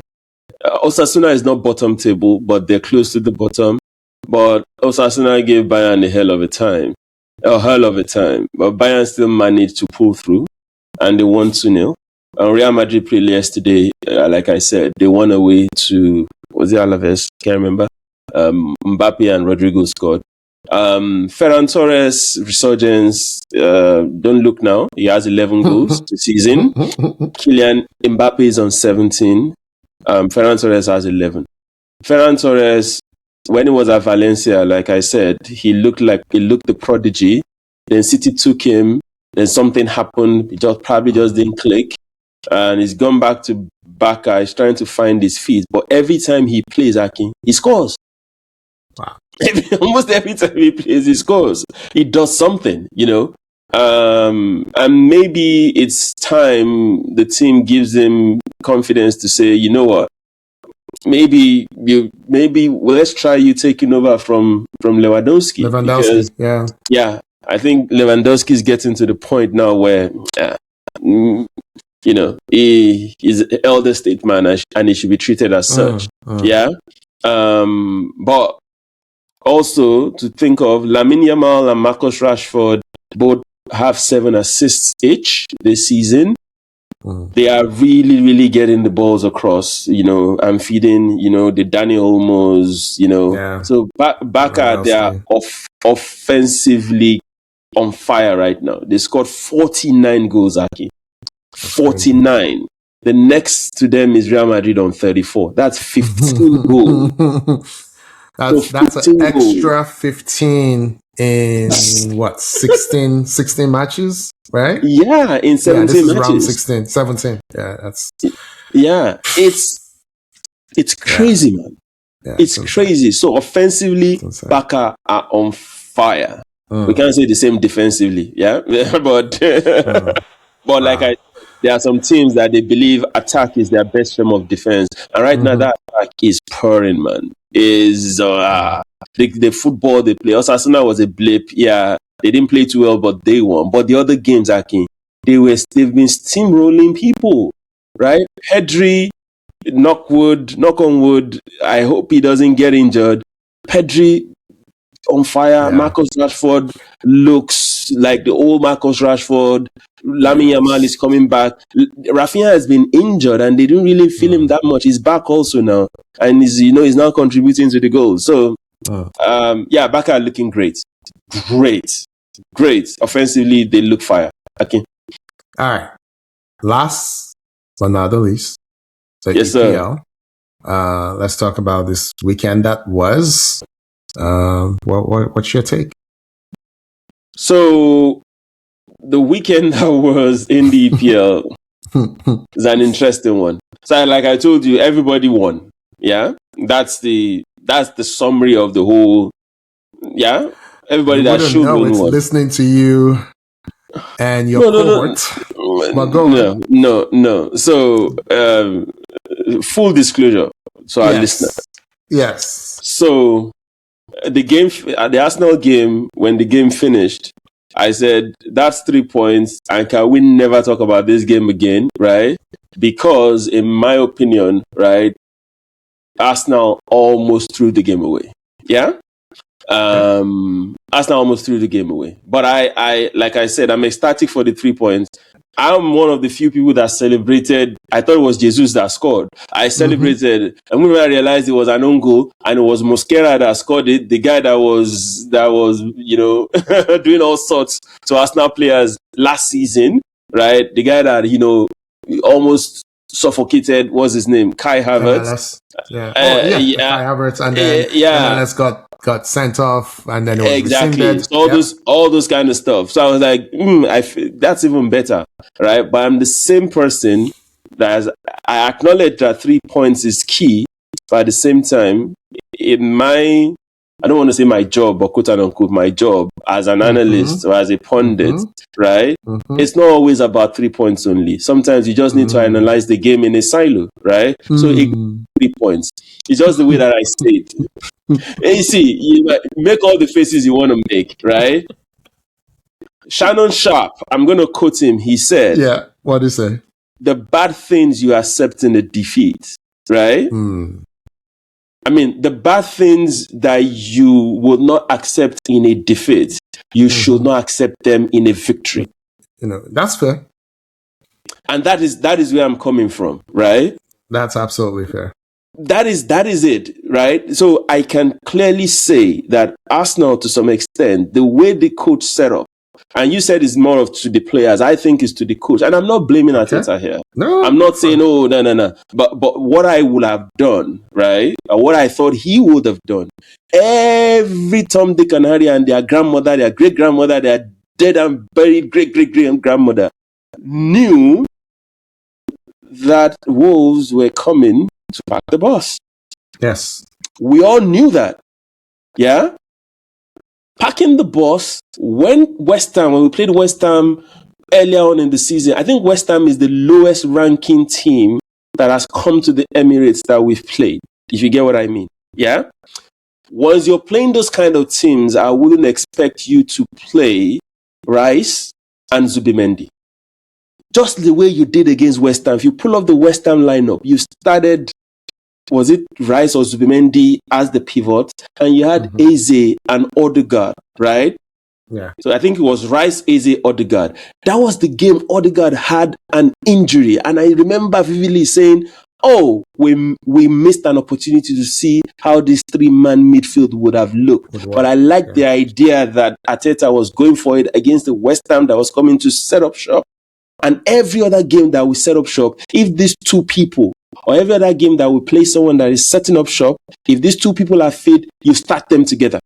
Osasuna is not bottom table, but they're close to the bottom. But Osasuna gave Bayern a hell of a time. But Bayern still managed to pull through, and they won 2-0. Real Madrid played yesterday. Like I said, they won away to, was it Alaves? Can't remember. Mbappe and Rodrigo scored. Ferran Torres resurgence. Don't look now. He has 11 goals this season. Kylian Mbappe is on 17. Ferran Torres has 11. Ferran Torres, when he was at Valencia, like I said, he looked the prodigy. Then City took him. Then something happened. He probably just didn't click. And he's gone back to Barca. He's trying to find his feet. But every time he plays, he scores. Wow. Almost every time he plays, he scores. He does something, and maybe it's time the team gives him confidence to say, you know what, maybe let's try you taking over from Lewandowski. Because, yeah. I think Lewandowski is getting to the point now where, he is an elder statesman and he should be treated as such. Yeah. But also, to think of, Lamine Yamal and Marcus Rashford both have 7 assists each this season. They are really, really getting the balls across, and feeding, the Dani Olmos, So Barca, they are offensively on fire right now. They scored 49 goals, Aki. 49. The next to them is Real Madrid on 34. That's 15 goals. That's an extra 15 in 16 matches, right? Yeah, in 17 this is matches. Round 16, 17. Yeah, it's crazy, man. Yeah, it's crazy. So offensively, Barca are on fire. We can't say the same defensively, yeah? but like there are some teams that they believe attack is their best form of defense. And right now, that attack is pouring, man. Is the football they play. Osasuna was a blip. Yeah, they didn't play too well, but they won. But the other games, they've been steamrolling people, right? Pedri, knock on wood. I hope he doesn't get injured. Pedri on fire. Yeah. Marcus Rashford looks like the old Marcus Rashford. Lamine Yamal is coming back. Rafinha has been injured and they didn't really feel him that much. He's back also now. And he's now contributing to the goals. So, Barca are looking great. Great. Offensively, they look fire. Okay. All right. Last but not the least, the yes, EPL. Sir. Let's talk about this weekend that was. What's your take? So, the weekend that was in the EPL is an interesting one. So, like I told you, everybody won. Yeah, that's the summary of the whole. Yeah, everybody that should win won. Listening to you and your cohort. No. So, full disclosure to our listeners. Yes. So, the Arsenal game, when the game finished, I said, that's 3 points, and can we never talk about this game again, right? Because, in my opinion, right, Arsenal almost threw the game away. Yeah? Arsenal almost threw the game away. But I like I said, I'm ecstatic for the 3 points. I'm one of the few people that celebrated. I thought it was Jesus that scored. I celebrated, and when I realized it was an own goal, and it was Mosquera that scored it, the guy that was doing all sorts to Arsenal players last season, right? The guy that almost suffocated. What's his name? Kai Havertz. Kai Havertz, and then MLS got sent off, and then it was rescinded. So all those kind of stuff. So I was like, that's even better, right? But I'm the same person I acknowledge that 3 points is key, but at the same time, I don't want to say my job, but quote unquote, my job as an analyst or as a pundit, right? It's not always about 3 points only. Sometimes you just need to analyze the game in a silo, right? So 3 points. It's just the way that I say it. And you see, you make all the faces you want to make, right? Shannon Sharp, I'm going to quote him. He said, what did he say? The bad things you accept in a defeat, right? I mean, the bad things that you would not accept in a defeat, you should not accept them in a victory. That's fair. And that is where I'm coming from, right? That's absolutely fair. That is it, right? So I can clearly say that Arsenal, to some extent, the way the coach set up, and you said it's more to the players, I think it's to the coach. And I'm not blaming Arteta here. No. I'm not saying, no. But what I would have done, right? Or what I thought he would have done. Every Tom, Dick, and Harry and their grandmother, their great-grandmother, their dead and buried great-great-great-grandmother knew that Wolves were coming to pack the bus. Yes. We all knew that. Yeah? Packing the bus, when we played West Ham earlier on in the season, I think West Ham is the lowest ranking team that has come to the Emirates that we've played, if you get what I mean. Yeah? Once you're playing those kind of teams, I wouldn't expect you to play Rice and Zubimendi. Just the way you did against West Ham. If you pull up the West Ham lineup, you started, was it Rice or Zubimendi as the pivot, and you had Eze and Odegaard, right? Yeah. So I think it was Rice, Eze, Odegaard. That was the game Odegaard had an injury. And I remember vividly saying, we missed an opportunity to see how this 3-man midfield would have looked. But I liked the idea that Arteta was going for it against the West Ham that was coming to set up shop. And every other game that we set up shop, if these two people, or every other game that we play someone that is setting up shop, if these two people are fit, you start them together.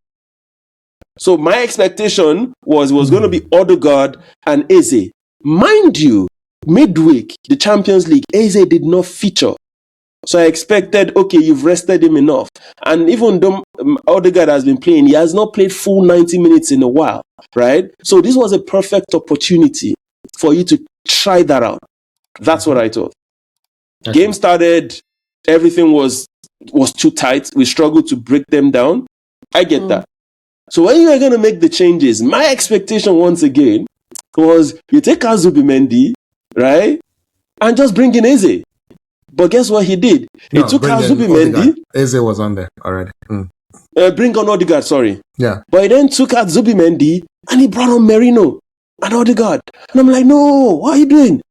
So my expectation was going to be Odegaard and Eze. Mind you, midweek, the Champions League, Eze did not feature. So I expected, you've rested him enough. And even though Odegaard has been playing, he has not played full 90 minutes in a while, right? So this was a perfect opportunity for you to try that out. That's what I thought. Okay. Game started, everything was too tight. We struggled to break them down. I get that. So when you are going to make the changes, my expectation once again was you take out Zubimendi, right? And just bring in Eze. But guess what he did? He took out Zubimendi. Eze was on there already. Bring on Odegaard, sorry. Yeah. But he then took out Zubimendi and he brought on Merino and Odegaard. And I'm like, no, what are you doing?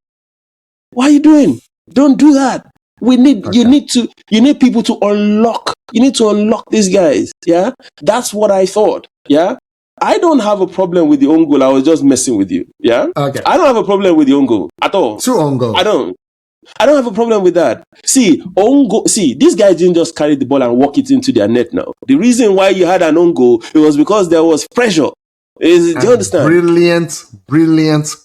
What are you doing? Don't do that. You need people to unlock. You need to unlock these guys. Yeah. That's what I thought. Yeah. I don't have a problem with the own goal. I was just messing with you. Yeah. Okay. I don't have a problem with the own goal at all. 2 own goals. I don't have a problem with that. See, these guys didn't just carry the ball and walk it into their net now. The reason why you had an own goal, it was because there was pressure. Do you understand? Brilliant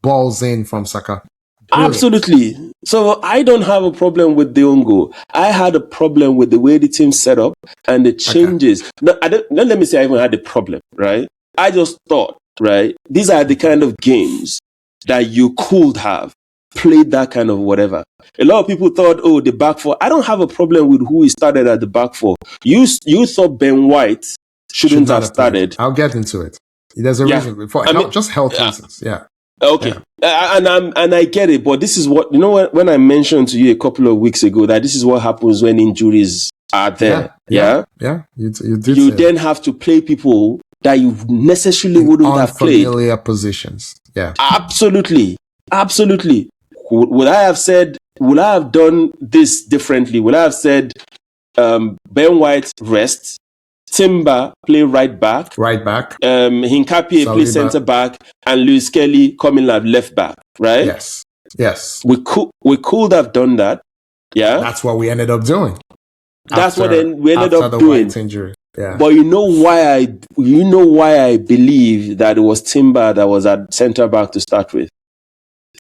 balls in from Saka. Brilliant. Absolutely. So I don't have a problem with the own goal. I had a problem with the way the team set up and the changes. Okay. Not let me say I even had a problem, right? I just thought, right, these are the kind of games that you could have played that kind of whatever. A lot of people thought, the back four. I don't have a problem with who he started at the back four. You thought Ben White shouldn't have started. I'll get into it. There's a reason before. Just health reasons. Yeah. Okay. Yeah. And I get it, but this is what, when I mentioned to you a couple of weeks ago that this is what happens when injuries are there. Yeah. You did. You then have to play people that you necessarily wouldn't have played. Unfamiliar positions. Yeah. Absolutely. Would I have done this differently? Would I have said Ben White rest, Timber play right back, Hincapie play centre back, and Lewis Kelly coming like left back, right? Yes. We could have done that. Yeah. That's what we ended up doing. That's what we ended up doing. White injury. Yeah. But you know why I believe that it was Timber that was at centre back to start with.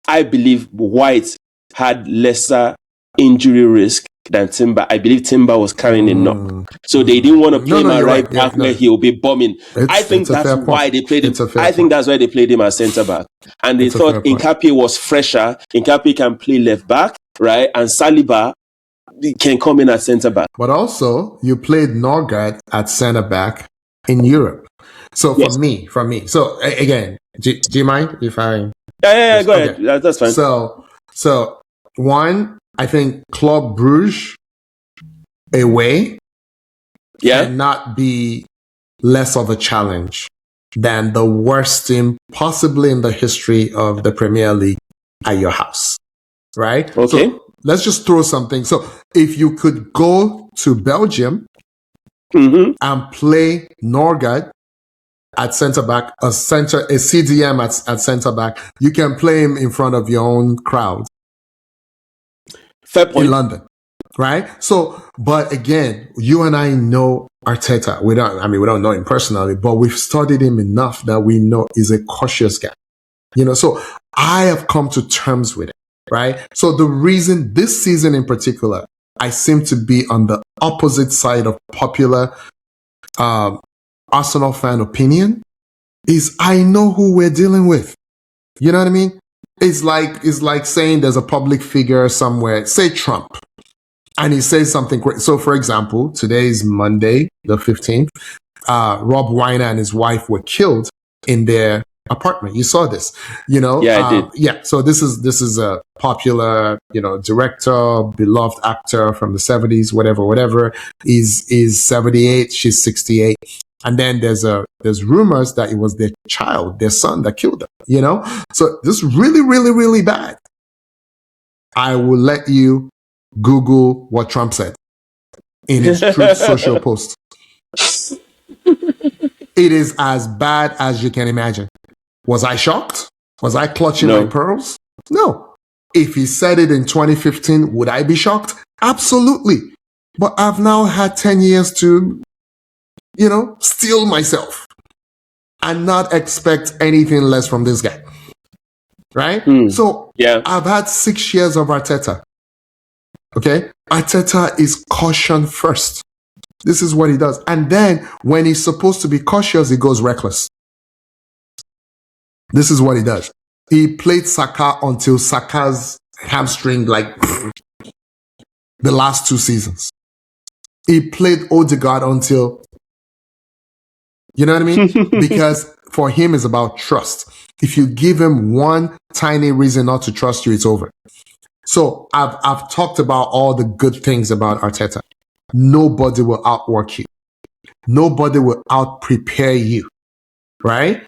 I believe White had lesser injury risk than Timber. I believe Timber was carrying a knock. So they didn't want to play him right back where he'll be bombing. I think that's why they played him. I think that's why they played him as centre back. And they thought Hincapie was fresher. Hincapie can play left back, right? And Saliba can come in at centre back. But also, you played Norgard at centre back in Europe. So for me, so again, do you mind if I... Yeah, go ahead. That's fine. So one, I think Club Brugge away cannot be less of a challenge than the worst team possibly in the history of the Premier League at your house, right? Okay. So let's just throw something. So if you could go to Belgium and play Norgard at centre back, a CDM at centre back, you can play him in front of your own crowd. Fair point. In London, right? So, but again, you and I know Arteta. We don't know him personally, but we've studied him enough that we know he's a cautious guy. So I have come to terms with it, right? So the reason this season in particular, I seem to be on the opposite side of popular Arsenal fan opinion is I know who we're dealing with. You know what I mean? It's like saying there's a public figure somewhere, say Trump, and he says something great. So for example, today is Monday, the 15th. Rob Weiner and his wife were killed in their apartment. You saw this, Yeah, I did. Yeah. So this is a popular, director, beloved actor from the 70s, whatever. He's 78, she's 68. And then there's rumors that it was their child, their son that killed them, So this is really, really, really bad. I will let you Google what Trump said in his Truth Social post. It is as bad as you can imagine. Was I shocked? Was I clutching my pearls? No. If he said it in 2015, would I be shocked? Absolutely. But I've now had 10 years to steel myself and not expect anything less from this guy. Right? So I've had 6 years of Arteta. Okay? Arteta is caution first. This is what he does. And then when he's supposed to be cautious, he goes reckless. This is what he does. He played Saka until Saka's hamstring the last 2 seasons. He played Odegaard until... You know what I mean? Because for him, it's about trust. If you give him one tiny reason not to trust you, it's over. So I've talked about all the good things about Arteta. Nobody will outwork you. Nobody will out-prepare you. Right?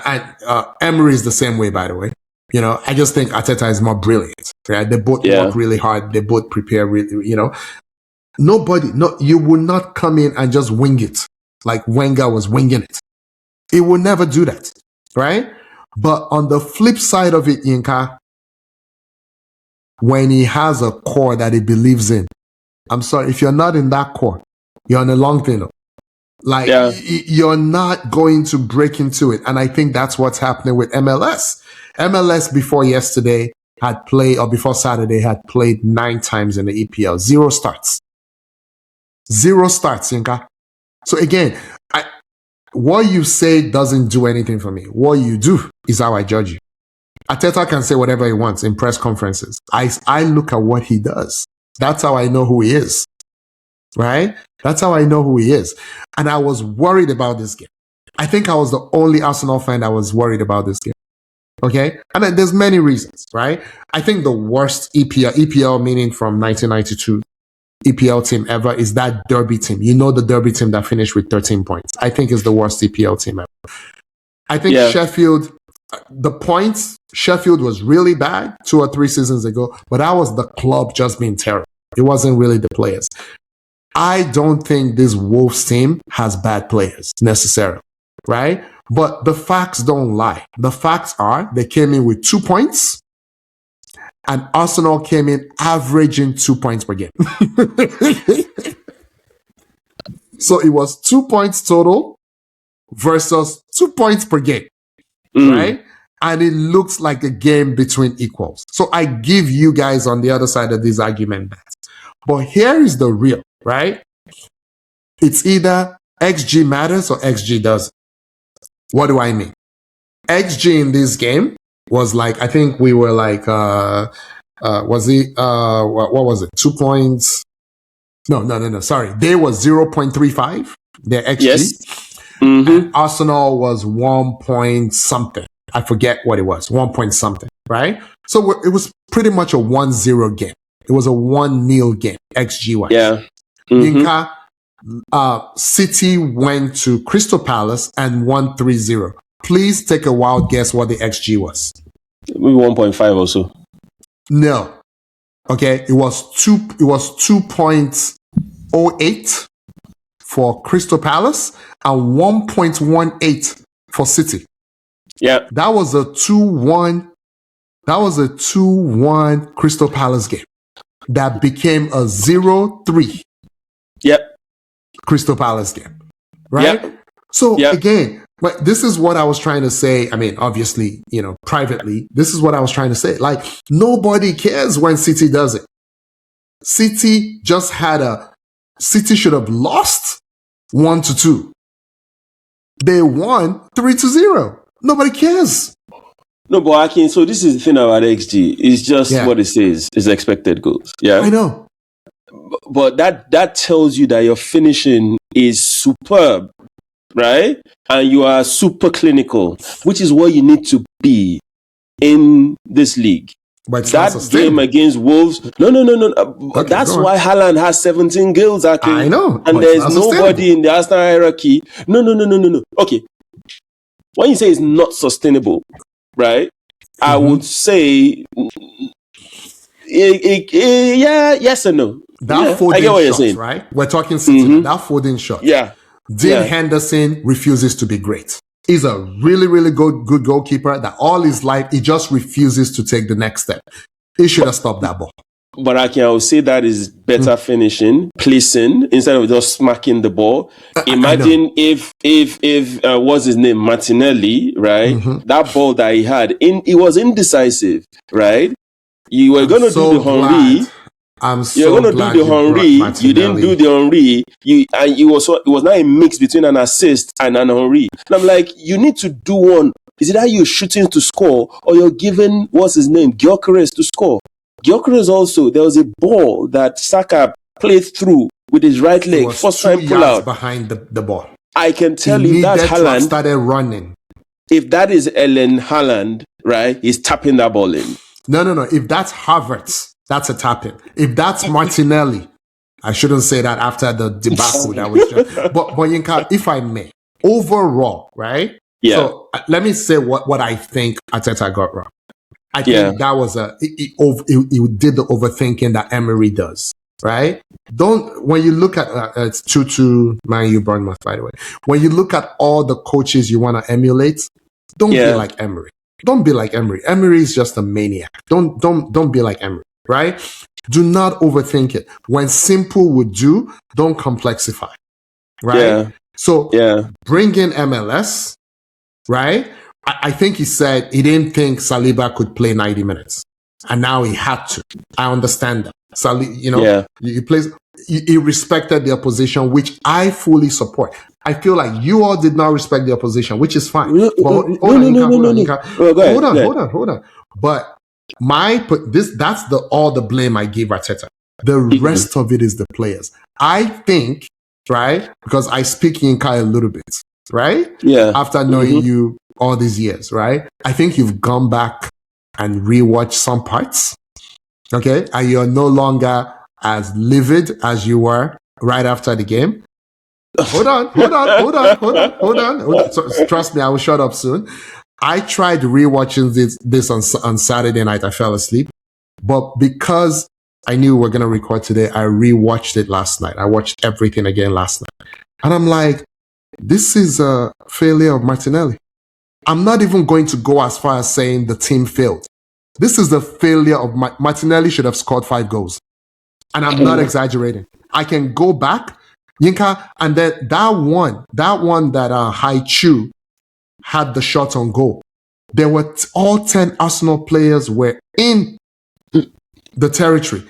And Emery is the same way, by the way. I just think Arteta is more brilliant. Right? They both work really hard. They both prepare really, you will not come in and just wing it. Like Wenger was winging it. He will never do that, right? But on the flip side of it, Yinka, when he has a core that he believes in, I'm sorry, if you're not in that core, you're on a long thing. You're not going to break into it. And I think that's what's happening with MLS. MLS before yesterday had played, or before Saturday had played 9 times in the EPL. 0 starts. 0 starts, Yinka. So again, what you say doesn't do anything for me. What you do is how I judge you. Arteta can say whatever he wants in press conferences. I look at what he does. That's how I know who he is. Right? That's how I know who he is. And I was worried about this game. I think I was the only Arsenal fan that was worried about this game. Okay? And then there's many reasons, right? I think the worst EPL meaning from 1992, EPL team ever is that Derby team. You know, the Derby team that finished with 13 points. I think is the worst EPL team ever. I think Sheffield, the points, Sheffield was really bad 2 or 3 seasons ago, but that was the club just being terrible. It wasn't really the players. I don't think this Wolves team has bad players necessarily, right? But the facts don't lie. The facts are they came in with 2 points and Arsenal came in averaging 2 points per game. So it was 2 points total versus 2 points per game, right? And it looks like a game between equals. So I give you guys on the other side of this argument that. But here is the real, right? It's either XG matters or XG doesn't. What do I mean? XG in this game was like, I think we were like, what was it? 2 points? No. Sorry. They was 0.35, their XG. Yes. And Arsenal was 1 point something. I forget what it was. 1 point something, right? So it was pretty much a 1-0 game. It was a 1-0 game, XG-wise. Yeah. Yinka, City went to Crystal Palace and won 3-0. Please take a wild guess what the XG was. Maybe 1.5 or so. No. Okay, it was 2.08 for Crystal Palace and 1.18 for City. Yeah. That was a 2-1. That was a 2-1 Crystal Palace game that became a 0-3. Yep. Crystal Palace game. Right? Yep. So again, but this is what I was trying to say. I mean, obviously, you know, privately, this is what I was trying to say. Like, nobody cares when City does it. City should have lost 1-2. They won 3-0. Nobody cares. No, but Akin, so this is the thing about XG. It's just what it says is expected goals. Yeah. I know. But that tells you that your finishing is superb, right? And you are super clinical, which is what you need to be in this league. But that game against Wolves, no. Okay, that's why Haaland has 17 goals. I know. And there's nobody in the Arsenal hierarchy. No. Okay. When you say it's not sustainable, right? I would say, yes and no. That Foden I get what you're shot, saying. Right? We're talking City. That Foden shot. Yeah. Dean Henderson refuses to be great. He's a really, really good goalkeeper that all his life, he just refuses to take the next step. He should have stopped that ball. But I would say that is better finishing, placing, instead of just smacking the ball. Imagine if what's his name, Martinelli, right? That ball that he had, it was indecisive, right? You were going to do the Henry. You're going to do the Henry. You didn't do the Henry. It was not a mix between an assist and an Henry. And I'm like, you need to do one. Is it that you're shooting to score or you're giving, what's his name, Gyökeres to score? Gyökeres also, there was a ball that Saka played through with his right leg. First time pull out. Behind the ball. I can tell you that's Haaland. Started running. If that is Ellen Haaland, right, he's tapping that ball in. No. If that's Havertz, that's a tap in. If that's Martinelli, I shouldn't say that after the debacle that was just. But Yinka, if I may, overall, right? Yeah. So let me say what I think Arteta got wrong. I think that was he did the overthinking that Emery does, right? When you look at, it's 2-2, man, you Bournemouth, by the way. When you look at all the coaches you want to emulate, don't be like Emery. Don't be like Emery. Emery is just a maniac. Don't be like Emery, right? Do not overthink it. When simple would do, don't complexify, right? Yeah. So bring in MLS, right? I think he said he didn't think Saliba could play 90 minutes. And now he had to. I understand that. He respected the opposition, which I fully support. I feel like you all did not respect the opposition, which is fine. Hold on. But that's all the blame I give Arteta. The rest of it is the players. I think, right? Because I speak Yinka a little bit, right? Yeah. After knowing you all these years, right? I think you've gone back and rewatched some parts, okay? And you're no longer as livid as you were right after the game. Hold on. So, trust me, I will shut up soon. I tried rewatching this on Saturday night. I fell asleep. But because I knew we were going to record today, I rewatched it last night. I watched everything again last night. And I'm like, this is a failure of Martinelli. I'm not even going to go as far as saying the team failed. This is the failure of Martinelli should have scored 5 goals. And I'm not exaggerating. I can go back, Yinka, and then that one that Haichu had the shot on goal. There were all 10 Arsenal players were in the territory.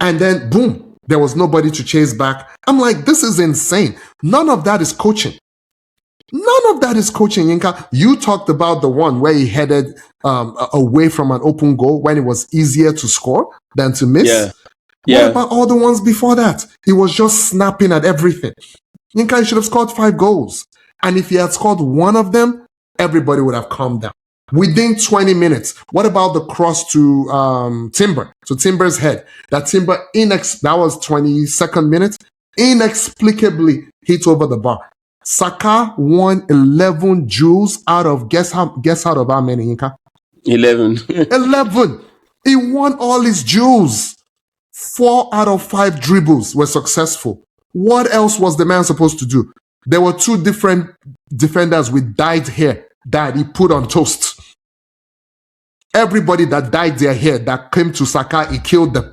And then, boom, there was nobody to chase back. I'm like, this is insane. None of that is coaching. None of that is coaching, Yinka. You talked about the one where he headed away from an open goal when it was easier to score than to miss. Yeah. What about all the ones before that? He was just snapping at everything. Yinka, he should have scored 5 goals. And if he had scored one of them, everybody would have calmed down. Within 20 minutes, what about the cross to Timber, to Timber's head? That Timber, that was 22nd minute, inexplicably hit over the bar. Saka won 11 jewels out of, guess out of how many, Yinka? 11. 11. He won all his jewels. 4 out of 5 dribbles were successful. What else was the man supposed to do? There were 2 different defenders with dyed hair that he put on toast. Everybody that dyed their hair that came to Saka, he killed them.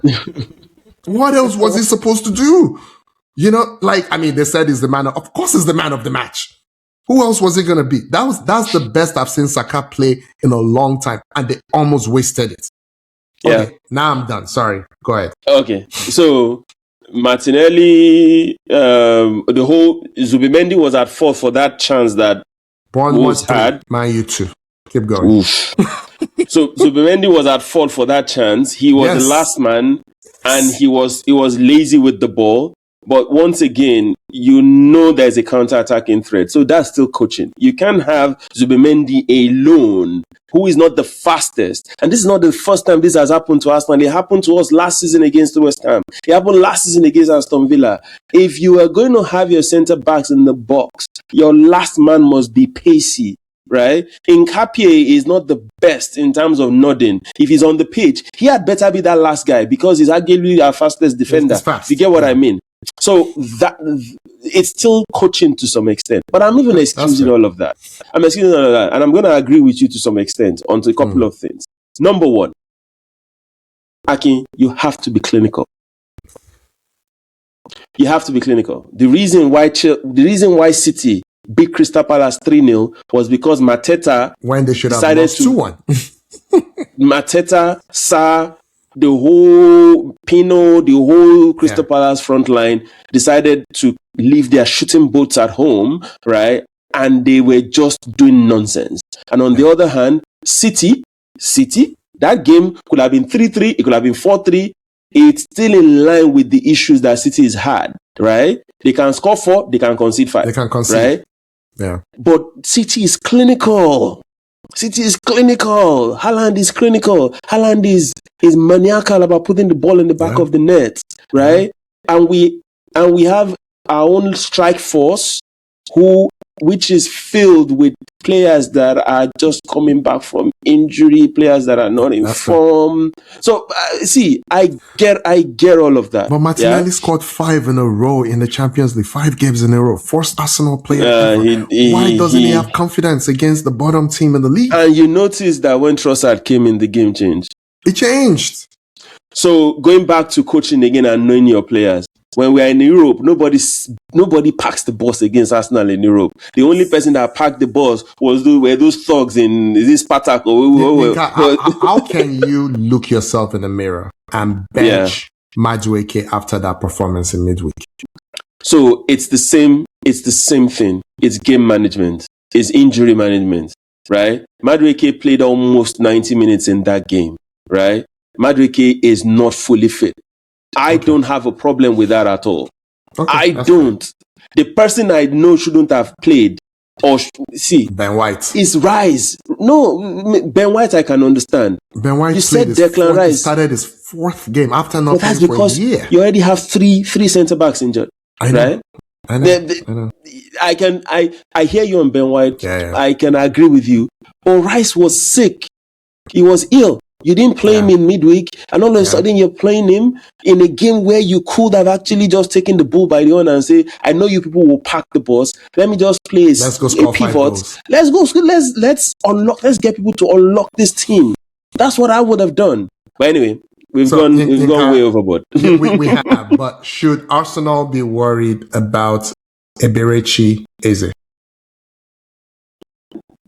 What else was he supposed to do? You know, they said he's the man of course he's the man of the match. Who else was he going to be? That's the best I've seen Saka play in a long time, and they almost wasted it. Okay, now I'm done. Sorry. Go ahead. Okay. So, Martinelli, the whole Zubimendi was at fault for that chance that Wolves had. Man, you too. Keep going. So Zubimendi was at fault for that chance. He was the last man, and he was lazy with the ball. But once again, you know there's a counter-attacking threat. So that's still coaching. You can't have Zubimendi alone, who is not the fastest. And this is not the first time this has happened to Arsenal. It happened to us last season against West Ham. It happened last season against Aston Villa. If you are going to have your centre-backs in the box, your last man must be pacey. Right? Nkapie is not the best in terms of nodding. If he's on the pitch, he had better be that last guy because he's arguably our fastest defender. You get what I mean? So that it's still coaching to some extent. But I'm even excusing all of that. I'm excusing all of that. And I'm going to agree with you to some extent on a couple of things. Number one, Akin, you have to be clinical. You have to be clinical. The reason why City beat Crystal Palace 3-0 was because Mateta, when they should have lost 2-1. Mateta, Sarr, the whole Pino, the whole Crystal Palace front line decided to leave their shooting boats at home, right? And they were just doing nonsense. And on the other hand, City, that game could have been 3-3, it could have been 4-3. It's still in line with the issues that City has had, right? They can score 4, they can concede 5. They can concede. Right? Yeah. But City is clinical. Haaland is clinical. Haaland is maniacal about putting the ball in the back of the net, right? And we have our own strike force which is filled with players that are just coming back from injury, players that are not in form. So, I get all of that. But Martinelli scored 5 in a row in the Champions League, 5 games in a row. First Arsenal player. Why doesn't he have confidence against the bottom team in the league? And you notice that when Trossard came in, the game changed. It changed. So, going back to coaching again and knowing your players. When we are in Europe, nobody packs the bus against Arsenal in Europe. The only person that packed the bus were those thugs in Spartak. How can you look yourself in the mirror and bench Madueke after that performance in midweek? So it's the same thing. It's game management. It's injury management, right? Madueke played almost 90 minutes in that game, right? Madueke is not fully fit. I don't have a problem with that at all. I don't. The person I know shouldn't have played Or see, Ben White. It's Rice. No, Ben White I can understand. Ben White you said Declan Rice. He started his 4th game after not but that's playing because for a year. You already have three centre backs injured. I know. Right? I know. I hear you on Ben White. Yeah. I can agree with you. But Rice was sick. He was ill. You didn't play him in midweek, and all of a sudden you're playing him in a game where you could have actually just taken the bull by the horn and say, I know you people will pack the bus. Let me just play a pivot. Let's go. Let's unlock. Let's get people to unlock this team. That's what I would have done. But anyway, we've gone way overboard. we have. But should Arsenal be worried about Eberechi Eze?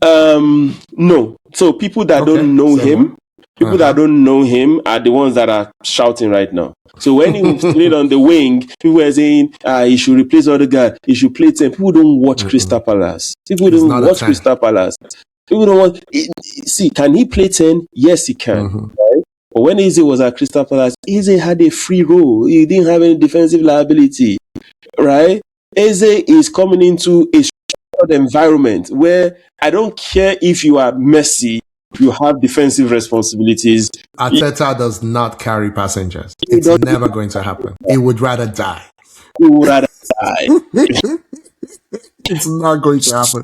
No. So people that don't know him. People that don't know him are the ones that are shouting right now. So when he played on the wing, people were saying he should replace Odegaard. He should play 10. People don't watch Crystal Palace. People don't watch Crystal Palace. People don't want. See, can he play 10? Yes, he can. Right? But when Eze was at Crystal Palace, Eze had a free role. He didn't have any defensive liability. Right? Eze is coming into a structured environment where I don't care if you are Messi. You have defensive responsibilities. Arteta does not carry passengers. It's never going to happen. He would rather die. It's not going to happen.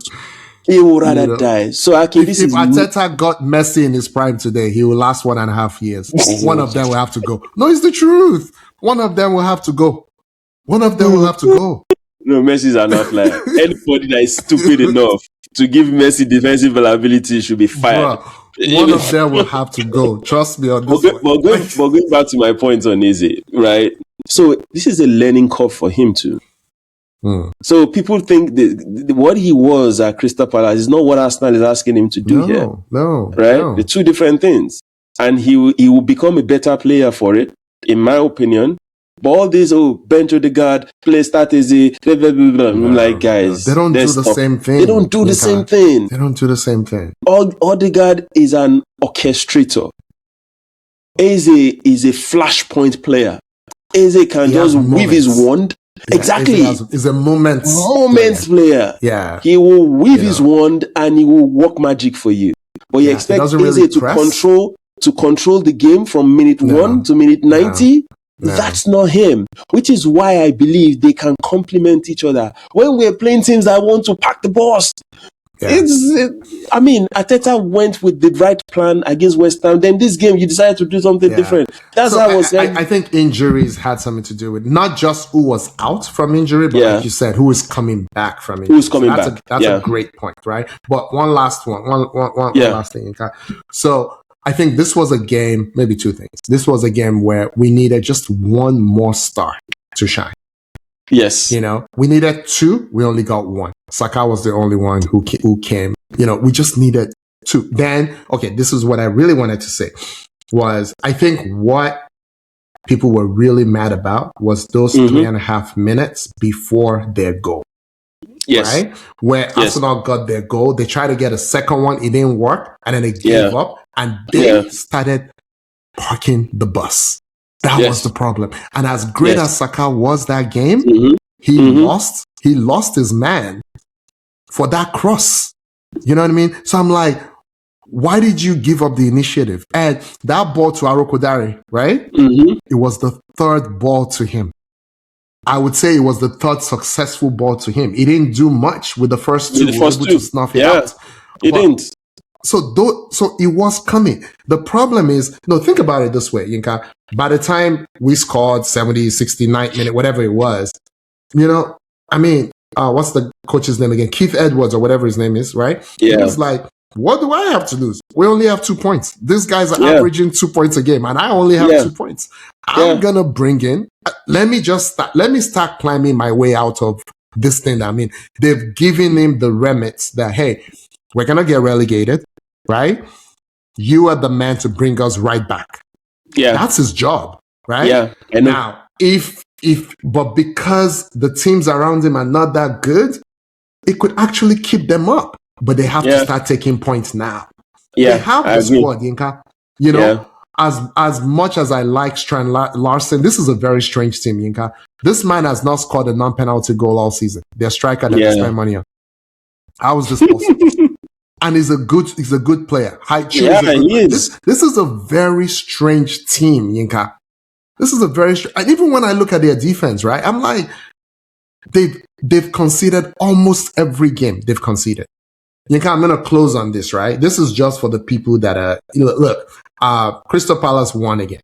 He would rather die. So if Arteta got Messi in his prime today, he will last 1.5 years. One of them will have to go. No, it's the truth. One of them will have to go. No, Messis are not like anybody that is stupid enough to give Messi defensive liability should be fired. Bruh, one of them will have to go. Trust me on this one. But going back to my point on Eze, right? So this is a learning curve for him too. So people think what he was at Crystal Palace is not what Arsenal is asking him to do here. No. Right? The two different things. And he will become a better player for it, in my opinion. But all this, bench Odegaard, play start Eze, blah, blah, blah, blah. I'm like, guys, they don't do the same thing. They don't do the same thing. They don't do the same thing. Odegaard is an orchestrator. Eze is a flashpoint player. Eze can just weave his wand. Yeah, exactly. He's a moments player. Yeah. He will weave his wand and he will work magic for you. But you expect Eze to control the game from minute 1 to minute 90. No. That's not him, which is why I believe they can complement each other. When we're playing teams that want to pack the bus, Arteta went with the right plan against West Ham. Then this game, you decided to do something different. That's how I was saying. I think injuries had something to do with not just who was out from injury, but like you said, who is coming back from injury. Who's coming back? That's a great point, right? But one last thing. So I think this was a game, maybe two things. This was a game where we needed just one more star to shine. Yes. We needed 2. We only got 1. Saka was the only one who came. We just needed 2. Then, this is what I really wanted to say was I think what people were really mad about was those 3.5 minutes before their goal. Yes. Right? Where Arsenal got their goal. They tried to get a second one. It didn't work. And then they gave up. And they started parking the bus. That was the problem. And as great as Saka was that game, he lost his man for that cross. You know what I mean? So I'm like, why did you give up the initiative? And that ball to Arokodare, right? It was the 3rd ball to him. I would say it was the 3rd successful ball to him. He didn't do much with the first 2. To snuff it out. He didn't. So it was coming. The problem is, think about it this way, Yinka. By the time we scored 70, 69 minute, whatever it was, what's the coach's name again? Keith Edwards or whatever his name is, right? Yeah. He was like, what do I have to lose? We only have 2 points. These guys are averaging 2 points a game and I only have 2 points. I'm going to bring in, let me start climbing my way out of this thing. They've given him the remits that, hey, we're going to get relegated, right? You are the man to bring us right back. Yeah. That's his job, right? Yeah. Now, but because the teams around him are not that good, it could actually keep them up. But they have to start taking points now. Yeah. They have the squad, Yinka. As much as I like Strand Larsen, this is a very strange team, Yinka. This man has not scored a non-penalty goal all season. Their striker that they spend money on. How is this possible? And he's a good player. This is a very strange team, Yinka. This is a very strange. And even when I look at their defense, right, I'm like, they've conceded almost every game. They've conceded. Yinka, I'm gonna close on this, right? This is just for the people that are look. Crystal Palace won again,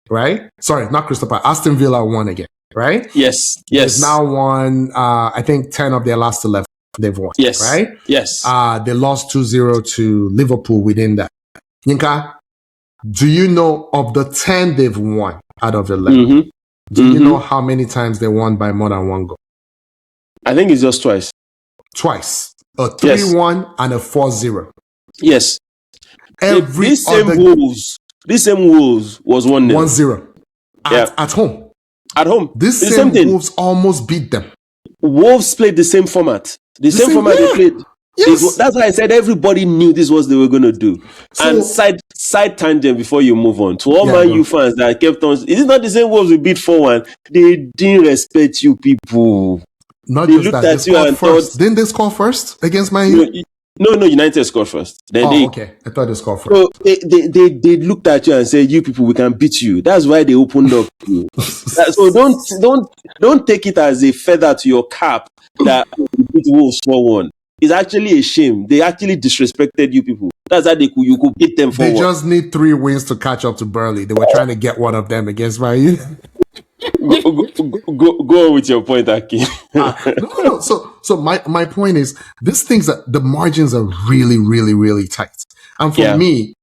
right? Sorry, not Crystal Palace. Aston Villa won again, right? Yes. They've now won. I think 10 of their last 11. They've won. Yes. Right? Yes. They lost 2-0 to Liverpool within that. Yinka, do you know of the 10 they've won out of 11? Do you know how many times they won by more than one goal? I think it's just twice. Twice. A 3-1 and a 4-0. Yes. This same Wolves was 1-0. 1-0. At home. At home. This same Wolves almost beat them. Wolves played the same format. The same format they played. Yes. That's why I said everybody knew this was what they were going to do. So, and side tangent before you move on. To all Man U fans that kept on, is it not the same Wolves we beat 4-1? They didn't respect you people. Not they just looked that. At you and first. Didn't they score first against Man U? No, United scored first. Then okay. I thought they scored first. So they looked at you and said, "You people, we can beat you." That's why they opened up. So don't take it as a feather to your cap that we beat Wolves 4-1. It's actually a shame. They actually disrespected you people. That's how you could beat them 4-1. They just need 3 wins to catch up to Burnley. They were trying to get one of them against Man U. Go on with your point, Aki. No. So my point is, these things that the margins are really, really, really tight. And for me,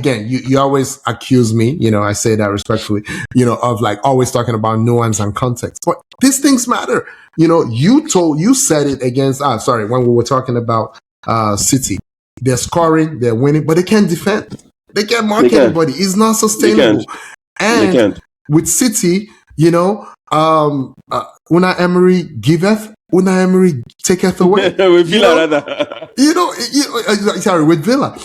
you always accuse me, I say that respectfully, of like always talking about nuance and context. But these things matter. You said it against when we were talking about City. They're scoring, they're winning, but they can't defend. They can't mark anybody. It's not sustainable. And with City, Una Emery giveth, Una Emery taketh away. With Villa, rather. Sorry, with Villa.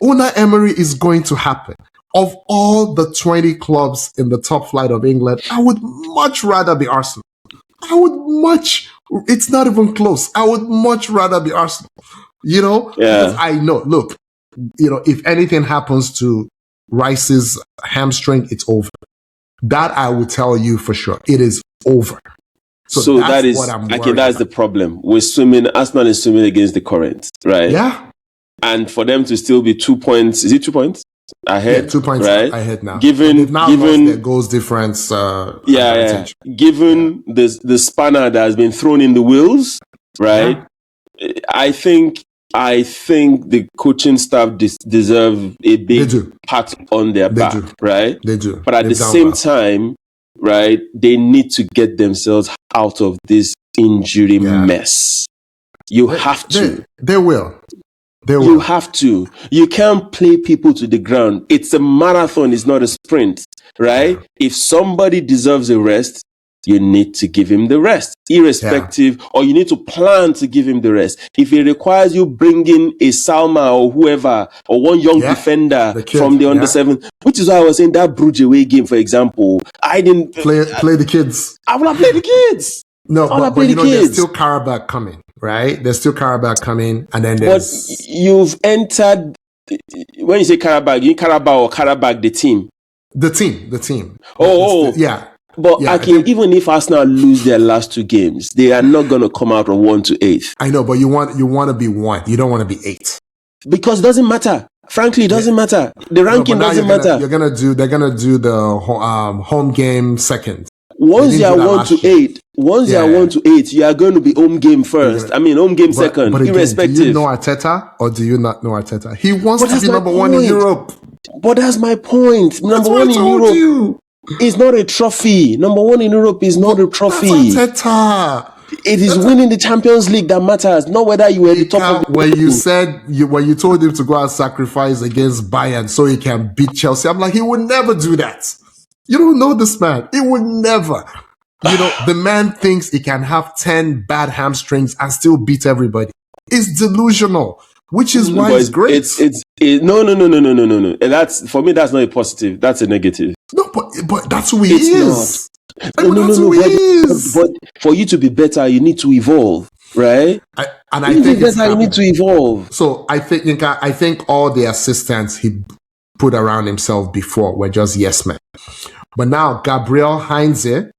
Una Emery is going to happen. Of all the 20 clubs in the top flight of England, I would much rather be Arsenal. It's not even close. I would much rather be Arsenal. Because I know, look, if anything happens to Rice's hamstring, it's over. That I will tell you for sure. It is over. So that is what I'm worried about. That's the problem. Arsenal is swimming against the current, right? Yeah. And for them to still be 2 points, is it 2 points ahead? Yeah, 2 points ahead now. Given lost their goals difference. Given the spanner that has been thrown in the wheels, right? Yeah. I think the coaching staff deserve a big pat on their back, right? They do. But at the same time, right, they need to get themselves out of this injury mess. You have to. They will. You have to. You can't play people to the ground. It's a marathon. It's not a sprint, right? Yeah. If somebody deserves a rest, you need to give him the rest, irrespective, or you need to plan to give him the rest. If it requires you bringing a Salma or whoever, or one young defender from the under-7, which is why I was saying that Bruges away game, for example, I didn't play the kids. I would have played the kids. No, but there's still Carragher coming, right? There's still Carragher coming, and then there's... But you've entered... When you say Carragher, you mean Carragher or Carragher, the team? The team. Yeah. But even if Arsenal lose their last 2 games, they are not going to come out of 1 to 8. I know, but you want to be 1. You don't want to be 8. Because it doesn't matter. Frankly, it doesn't matter. The ranking doesn't matter. They're gonna do the home game second. Once you are 1 to 8, you are going to be home game first. Home game second, but again, irrespective. Do you know Arteta or do you not know Arteta? He wants to be number 1 in Europe. But that's my point. Number 1 in Europe. It's not a trophy. Number 1 in Europe is not a trophy. That's Arteta. It is winning the Champions League that matters, not whether you were the top of the when you told him to go and sacrifice against Bayern so he can beat Chelsea, I'm like, he would never do that. You don't know this man. He would never. The man thinks he can have 10 bad hamstrings and still beat everybody. It's delusional. Which is why it's great. No. That's, for me, that's not a positive. That's a negative. No, but that's who he is. But for you to be better, you need to evolve. right? I think that's how you need to evolve. So I think all the assistants he put around himself before were just yes men. But now Gabriel Heinze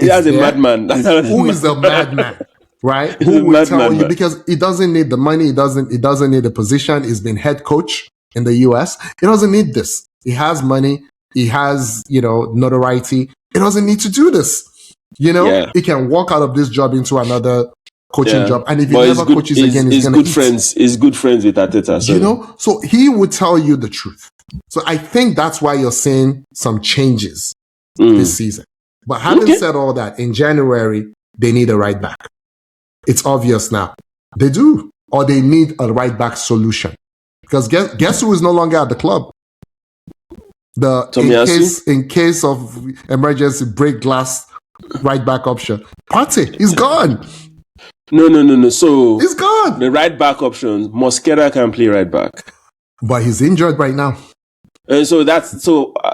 That's a madman. Who is the madman? Right? Who will tell you, because he doesn't need the money, he doesn't need the position. He's been head coach in the US. He doesn't need this. He has money, he has, notoriety. He doesn't need to do this. He can walk out of this job into another coaching job. And if he never coaches again, he's good friends. He's good friends with Arteta. So he would tell you the truth. So I think that's why you're seeing some changes this season. But having said all that, in January, they need a right back. It's obvious now. They do. Or they need a right back solution. Because guess who is no longer at the club? In case of emergency, break glass right back option. Partey, he's gone. No. So he's gone. The right back option, Mosquera can play right back. But he's injured right now. And so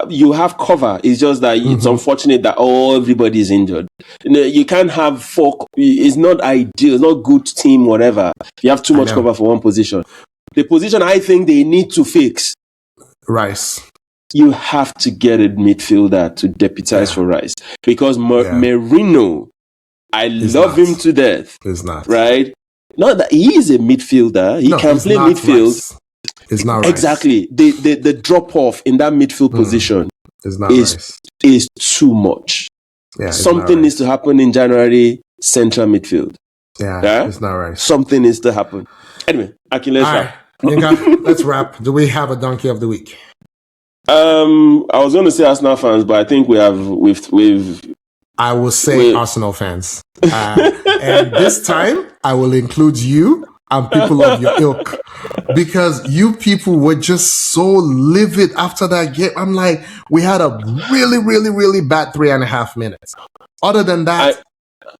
you have cover. It's just that it's unfortunate that everybody is injured. You can't have four. It's not ideal. It's not good team, whatever. You have too much cover for one position. The position I think they need to fix. Rice. You have to get a midfielder to deputize for Rice. Because Merino, I love him to death. He's not. Right? Not that he is a midfielder. He can play midfield. Rice. It's not exactly. The drop off in that midfield position is too much. Yeah, something needs to happen in January. Central midfield. Yeah, it's not right. Something needs to happen. Anyway, Akin, let's wrap. Let's wrap. Do we have a donkey of the week? I was going to say Arsenal fans, but I think we've. I will say Arsenal fans, and this time I will include you and people of your ilk, because you people were just so livid after that game. I'm like, we had a really, really, really bad 3.5 minutes. Other than that,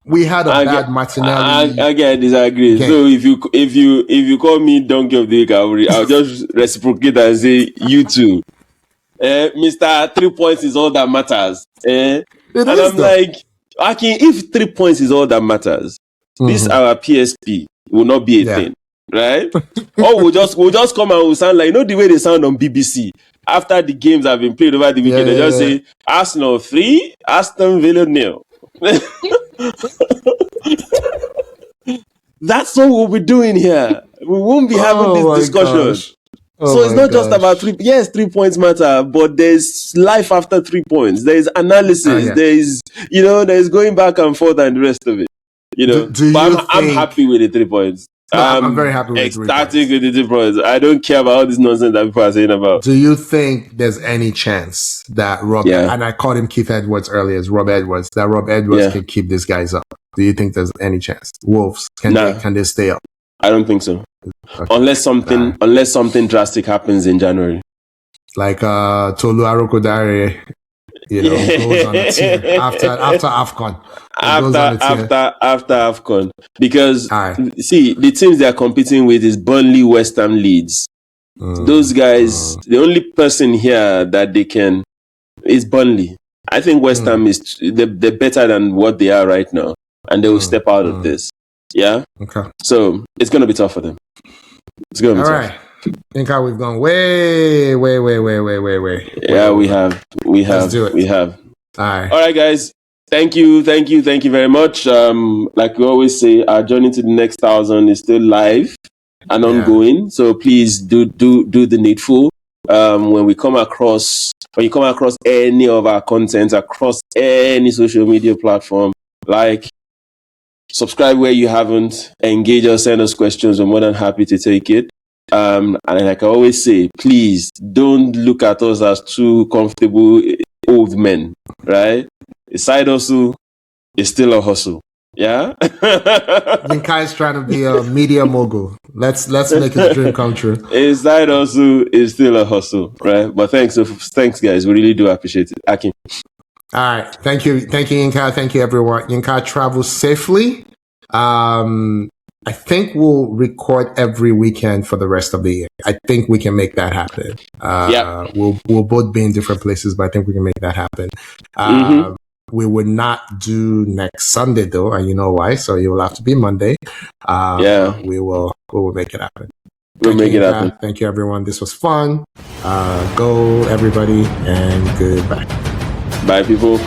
we had a bad Martinelli. I disagree. Game. So if you call me donkey of the week, I'll just reciprocate and say you too. Mr. 3 points is all that matters. I'm like, Akin, if 3 points is all that matters, this our PSP will not be a thing, right? Or we'll just come and we'll sound like, the way they sound on BBC after the games have been played over the weekend. They just say Arsenal 3, Aston Villa 0. That's what we'll be doing here. We won't be having this discussion. So it's not just about 3. Yes, 3 points matter, but there's life after 3 points. There's analysis. There's going back and forth and the rest of it. I'm happy with the 3 points. I'm very happy with the 3 points. Ecstatic with the 3 points. I don't care about all this nonsense that people are saying about. Do you think there's any chance that and I called him Keith Edwards earlier, as Rob Edwards, can keep these guys up? Do you think there's any chance? Wolves, can they stay up? I don't think so. Okay. Unless something drastic happens in January. Like Tolu Arokodare, goes on a tear after AfCON. After AfCON. Because see, the teams they are competing with is Burnley, West Ham, Leeds. Those guys, the only person here that they can is Burnley. I think West Ham is they're better than what they are right now, and they will step out of this. Yeah. Okay. So it's gonna be tough for them. It's gonna be tough. All right. I think we've gone way. Yeah, we have. Let's do it. We have. All right, guys. Thank you very much. Like we always say, our journey to the next 1,000 is still live and ongoing. So please do the needful. When you come across any of our content across any social media platform, subscribe where you haven't, engage us, send us questions. We're more than happy to take it. And like I always say, please don't look at us as two comfortable old men, right? A side hustle is still a hustle. Yeah? Yinka is trying to be a media mogul. Let's make his dream come true. A side hustle is still a hustle, right? But thanks guys. We really do appreciate it. Akin. All right. Thank you, Yinka. Thank you, everyone. Yinka, travel safely. I think we'll record every weekend for the rest of the year. I think we can make that happen. We'll both be in different places, but I think we can make that happen. we would not do next Sunday though, and you know why. So it will have to be Monday. We will make it happen. We'll make it happen. Thank you, everyone. This was fun. Go, everybody, and goodbye. Bye, people.